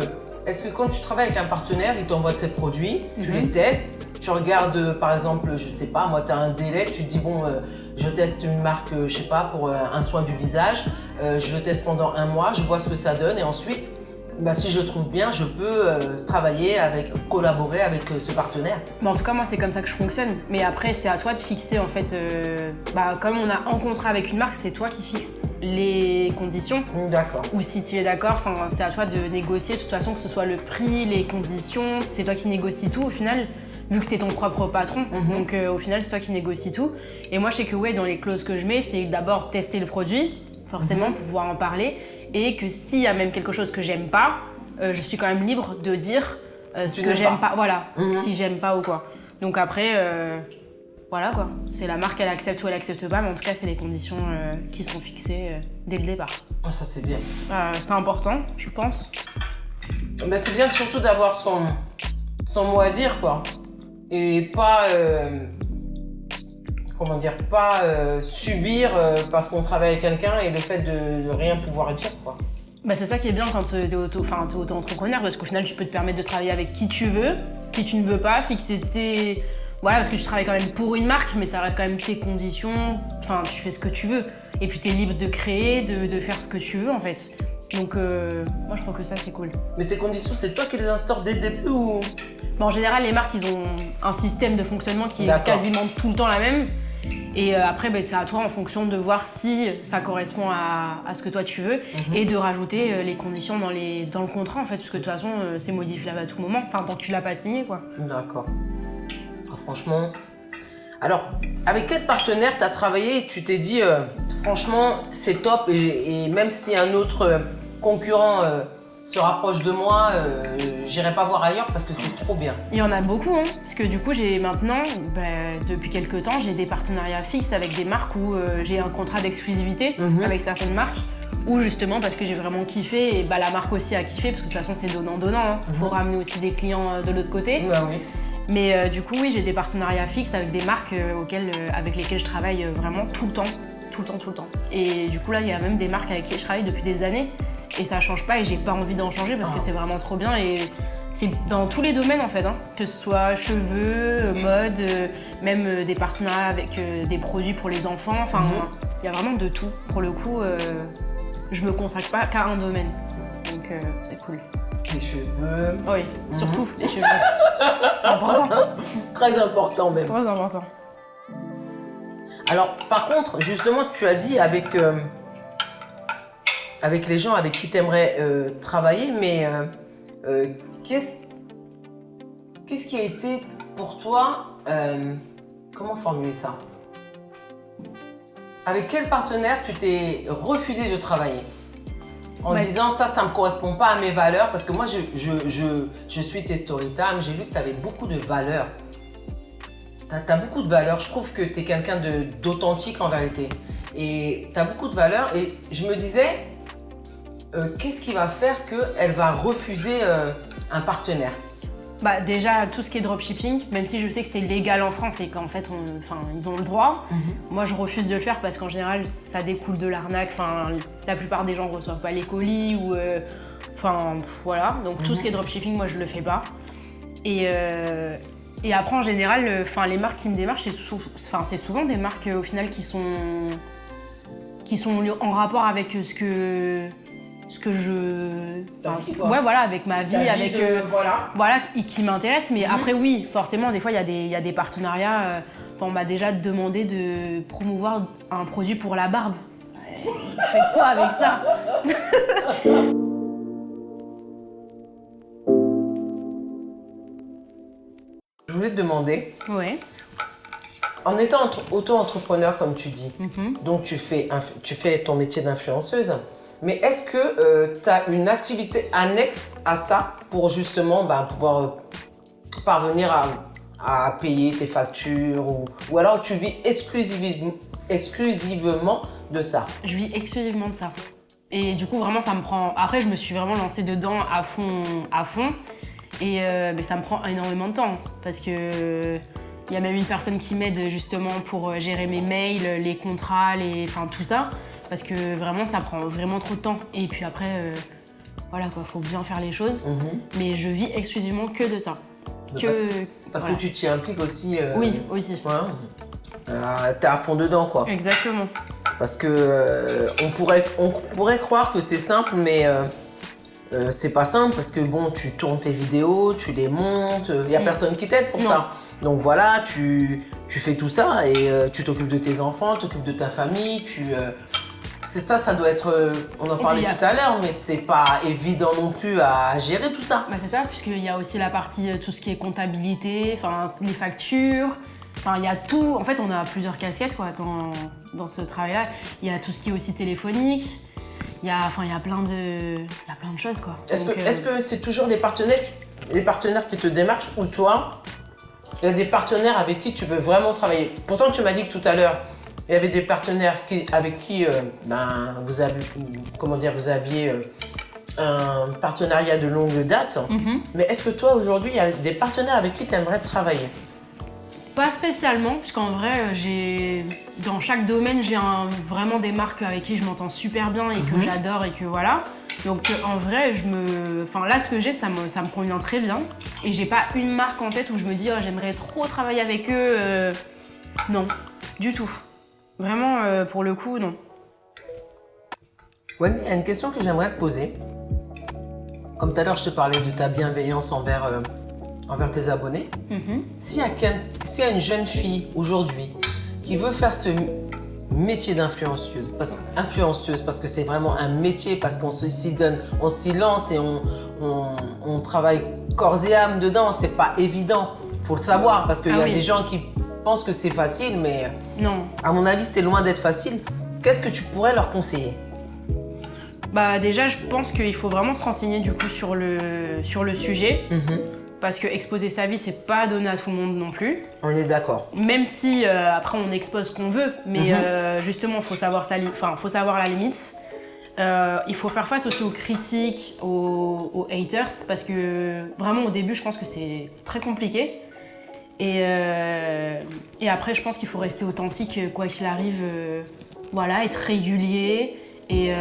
est-ce que quand tu travailles avec un partenaire, il t'envoie ses produits, tu les testes, tu regardes par exemple, je sais pas, moi tu as un délai, tu te dis bon, je teste une marque, je sais pas, pour un soin du visage, je le teste pendant 1 mois, je vois ce que ça donne et ensuite, bah, si je trouve bien, je peux collaborer avec ce partenaire. Bon, en tout cas, moi, c'est comme ça que je fonctionne. Mais après, c'est à toi de fixer, en fait, comme on a un contrat avec une marque, c'est toi qui fixes les conditions. D'accord. Ou si tu es d'accord, c'est à toi de négocier, de toute façon, que ce soit le prix, les conditions, c'est toi qui négocies tout au final, vu que tu es ton propre patron. Donc, au final, c'est toi qui négocies tout. Et moi, je sais que, ouais, dans les clauses que je mets, c'est d'abord tester le produit, forcément, pour pouvoir en parler. Et que s'il y a même quelque chose que j'aime pas, je suis quand même libre de dire ce que j'aime pas. Voilà, si j'aime pas ou quoi. Donc après, voilà quoi. C'est la marque, elle accepte ou elle accepte pas, mais en tout cas, c'est les conditions qui sont fixées dès le départ. Ah, ça c'est bien. C'est important, je pense. Ben, c'est bien surtout d'avoir son mot à dire quoi. Et pas... subir parce qu'on travaille avec quelqu'un et le fait de rien pouvoir dire quoi. Bah c'est ça qui est bien quand t'es auto-entrepreneur parce qu'au final tu peux te permettre de travailler avec qui tu veux, qui tu ne veux pas, fixer tes... Voilà, parce que tu travailles quand même pour une marque mais ça reste quand même tes conditions, enfin tu fais ce que tu veux. Et puis t'es libre de créer, de faire ce que tu veux en fait. Donc moi je trouve que ça c'est cool. Mais tes conditions c'est toi qui les instaures dès le début ou... Bon, en général les marques ils ont un système de fonctionnement qui est quasiment tout le temps la même. Et après, c'est à toi en fonction de voir si ça correspond à ce que toi tu veux et de rajouter les conditions dans le contrat en fait, parce que de toute façon c'est modifiable à tout moment, enfin tant que tu l'as pas signé quoi. D'accord. Ah, franchement. Alors, avec quel partenaire tu as travaillé et tu t'es dit franchement c'est top et même si un autre concurrent se rapproche de moi, j'irai pas voir ailleurs parce que c'est trop bien. Il y en a beaucoup, hein, parce que du coup j'ai maintenant, depuis quelques temps, j'ai des partenariats fixes avec des marques où j'ai un contrat d'exclusivité avec certaines marques, où justement parce que j'ai vraiment kiffé et la marque aussi a kiffé, parce que de toute façon c'est donnant-donnant, il faut ramener aussi des clients de l'autre côté. Bah oui. Mais du coup oui, j'ai des partenariats fixes avec des marques avec lesquelles je travaille vraiment tout le temps. Et du coup là il y a même des marques avec qui je travaille depuis des années. Et ça change pas et j'ai pas envie d'en changer parce que c'est vraiment trop bien et c'est dans tous les domaines en fait, hein. Que ce soit cheveux, mode, même des partenariats avec des produits pour les enfants, enfin il y a vraiment de tout. Pour le coup, je me consacre pas qu'à un domaine, donc c'est cool. Les cheveux. Oui, surtout les cheveux. C'est important. Très important même. Très important. Alors par contre, justement tu as dit avec... avec les gens avec qui tu aimerais travailler, mais qu'est-ce qui a été pour toi, comment formuler ça? Avec quel partenaire tu t'es refusé de travailler? En disant ça ne me correspond pas à mes valeurs, parce que moi je suis tes storytime, j'ai vu que tu avais beaucoup de valeurs. Tu as beaucoup de valeurs, je trouve que tu es quelqu'un d'authentique en vérité. Et tu as beaucoup de valeurs et je me disais, qu'est-ce qui va faire qu'elle va refuser un partenaire? Bah déjà, tout ce qui est dropshipping, même si je sais que c'est légal en France et qu'en fait, ils ont le droit, moi je refuse de le faire parce qu'en général, ça découle de l'arnaque. La plupart des gens ne reçoivent pas les colis ou... voilà. Donc tout ce qui est dropshipping, moi je le fais pas. Et après, en général, les marques qui me démarchent, c'est souvent des marques au final qui sont en rapport avec ce que je... voilà, avec ma vie, avec... voilà, qui m'intéresse. Mais après, oui, forcément, des fois, il y a des partenariats. On m'a déjà demandé de promouvoir un produit pour la barbe. Je fais quoi avec ça? Je voulais te demander, Ouais. en étant auto-entrepreneur comme tu dis, donc tu fais ton métier d'influenceuse, mais est-ce que tu as une activité annexe à ça pour justement pouvoir parvenir à payer tes factures ou alors tu vis exclusivement de ça? Je vis exclusivement de ça. Et du coup, vraiment, ça me prend... Après, je me suis vraiment lancée dedans à fond. Et ça me prend énormément de temps parce que il y a même une personne qui m'aide justement pour gérer mes mails, les contrats, tout ça. Parce que vraiment, ça prend vraiment trop de temps. Et puis après, voilà quoi, faut bien faire les choses. Mais je vis exclusivement que de ça. Parce que tu t'y impliques aussi. Oui, aussi. Ouais. T'es à fond dedans quoi. Exactement. Parce que on pourrait croire que c'est simple, mais c'est pas simple parce que bon, tu tournes tes vidéos, tu les montes, il n'y a personne qui t'aide pour ça. Donc voilà, tu fais tout ça et tu t'occupes de tes enfants, tu t'occupes de ta famille, c'est ça, ça doit être, on en parlait tout à l'heure, mais c'est pas évident non plus à gérer tout ça. C'est ça, puisqu'il y a aussi la partie, tout ce qui est comptabilité, les factures, il y a tout. En fait, on a plusieurs casquettes quoi, dans ce travail-là. Il y a tout ce qui est aussi téléphonique. Il y a plein de choses quoi. Est-ce que c'est toujours les partenaires qui te démarchent ou toi, il y a des partenaires avec qui tu veux vraiment travailler? Pourtant, tu m'as dit que tout à l'heure, il y avait des partenaires avec qui vous aviez un partenariat de longue date. Mais est-ce que toi, aujourd'hui, il y a des partenaires avec qui tu aimerais travailler? Pas spécialement, puisqu'en vrai, dans chaque domaine, j'ai vraiment des marques avec qui je m'entends super bien et que j'adore et que voilà. Donc en vrai, là, ce que j'ai, ça me convient très bien. Et j'ai pas une marque en tête où je me dis, j'aimerais trop travailler avec eux. Non, du tout. Vraiment, pour le coup, non. Wendy, il y a une question que j'aimerais te poser. Comme tout à l'heure, je te parlais de ta bienveillance envers tes abonnés. S'il y a une jeune fille aujourd'hui qui veut faire ce métier d'influenceuse, parce que c'est vraiment un métier, parce qu'on s'y donne, on s'y lance et on travaille corps et âme dedans, c'est pas évident, faut le savoir, parce qu'il y a des gens qui pensent que c'est facile, mais non. À mon avis, c'est loin d'être facile. Qu'est-ce que tu pourrais leur conseiller? Déjà, je pense qu'il faut vraiment se renseigner du coup sur le sujet. Parce que exposer sa vie, c'est pas donné à tout le monde non plus. On est d'accord. Même si après on expose ce qu'on veut, mais justement, faut savoir la limite. Il faut faire face aussi aux critiques, aux haters, parce que vraiment au début, je pense que c'est très compliqué. Et après, je pense qu'il faut rester authentique quoi qu'il arrive. Être régulier. Et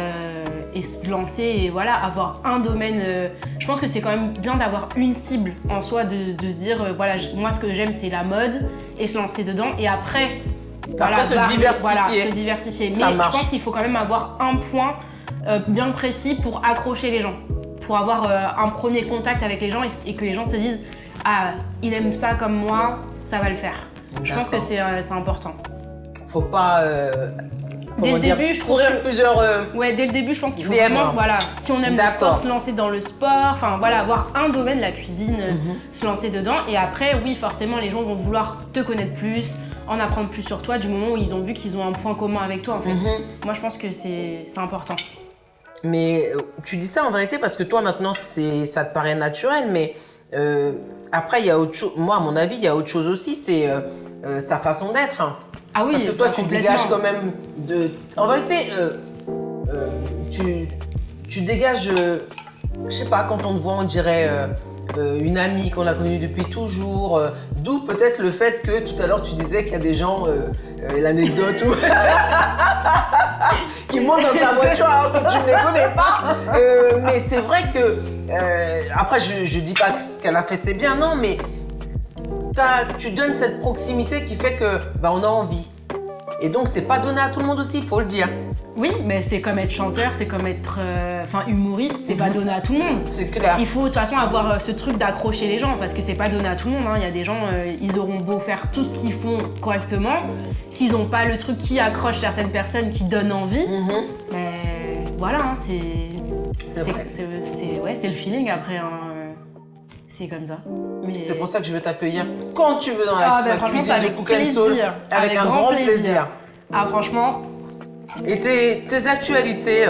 se lancer et avoir un domaine. Je pense que c'est quand même bien d'avoir une cible en soi, de se dire moi ce que j'aime c'est la mode et se lancer dedans et après se diversifier. Mais je pense qu'il faut quand même avoir un point bien précis pour accrocher les gens, pour avoir un premier contact avec les gens et que les gens se disent il aime ça comme moi, ça va le faire. Je pense que c'est important. Faut pas Dès le début, je trouve courir plusieurs... Ouais, dès le début, je pense qu'il faut lièvres. vraiment, voilà, si on aime le sport, se lancer dans le sport, enfin voilà, avoir un domaine, la cuisine, se lancer dedans. Et après, oui, forcément, les gens vont vouloir te connaître plus, en apprendre plus sur toi, du moment où ils ont vu qu'ils ont un point commun avec toi, en fait. Moi, je pense que c'est important. Mais tu dis ça en vérité parce que toi, maintenant, ça te paraît naturel, mais après, il y a autre chose. Moi, à mon avis, il y a autre chose aussi, c'est sa façon d'être. Hein. Ah oui, parce que toi, tu dégages quand même de... En vérité, tu dégages... je sais pas, quand on te voit, on dirait une amie qu'on a connue depuis toujours. D'où peut-être le fait que tout à l'heure, tu disais qu'il y a des gens... l'anecdote où... qui montent dans ta voiture alors que tu ne les connais pas. Mais c'est vrai que... après, je dis pas que ce qu'elle a fait, c'est bien, non, mais... tu donnes cette proximité qui fait que on a envie. Et donc, c'est pas donné à tout le monde aussi, il faut le dire. Oui, mais c'est comme être chanteur, c'est comme être humoriste, c'est pas donné à tout le monde. C'est clair. Il faut de toute façon avoir ce truc d'accrocher les gens parce que c'est pas donné à tout le monde. Hein. Il y a des gens, ils auront beau faire tout ce qu'ils font correctement, s'ils ont pas le truc qui accroche certaines personnes, qui donne envie, mais voilà, hein, c'est le feeling après. Hein. C'est comme ça. Mais... C'est pour ça que je vais t'accueillir quand tu veux dans la cuisine de Cook & Soul. Avec un grand plaisir. Ah franchement. Et tes actualités,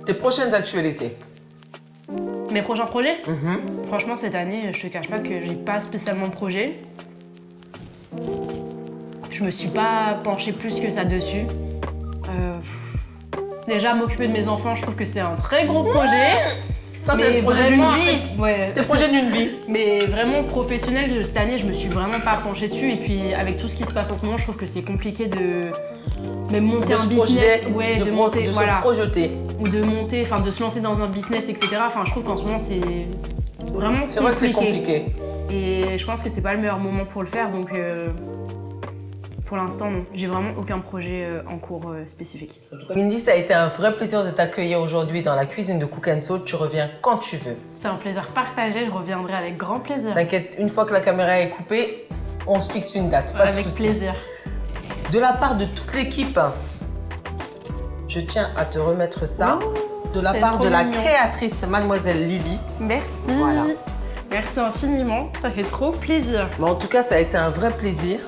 tes prochaines actualités? Mes prochains projets? Franchement, cette année, je te cache pas que j'ai pas spécialement de projet. Je me suis pas penchée plus que ça dessus. Déjà, m'occuper de mes enfants, je trouve que c'est un très gros projet. Ça, c'est le projet d'une vie. Ouais. C'est le projet d'une vie. Mais vraiment professionnel, cette année, je me suis vraiment pas penchée dessus. Et puis, avec tout ce qui se passe en ce moment, je trouve que c'est compliqué de même monter un business. De se projeter. Ou de monter, enfin, de se lancer dans un business, etc. Enfin, je trouve qu'en ce moment, c'est vraiment compliqué. C'est vrai que c'est compliqué. Et je pense que c'est pas le meilleur moment pour le faire. Donc, pour l'instant, non. J'ai vraiment aucun projet en cours spécifique. Mindy, ça a été un vrai plaisir de t'accueillir aujourd'hui dans la cuisine de Cook & Soul. Tu reviens quand tu veux. C'est un plaisir partagé, je reviendrai avec grand plaisir. T'inquiète, une fois que la caméra est coupée, on se fixe une date, pas de soucis. Avec plaisir. De la part de toute l'équipe, je tiens à te remettre ça. De la part de la créatrice, Mademoiselle Lily. Merci. Voilà. Merci infiniment, ça fait trop plaisir. En tout cas, ça a été un vrai plaisir.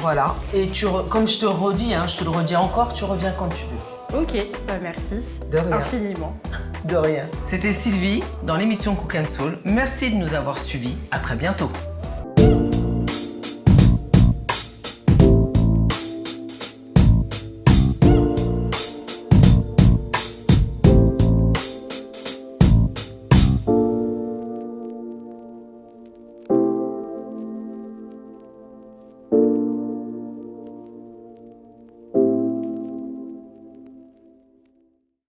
Voilà. Et comme je te redis, je te le redis encore, tu reviens quand tu veux. Ok, merci. De rien. Infiniment. De rien. C'était Sylvie dans l'émission Cook & Soul. Merci de nous avoir suivis. À très bientôt.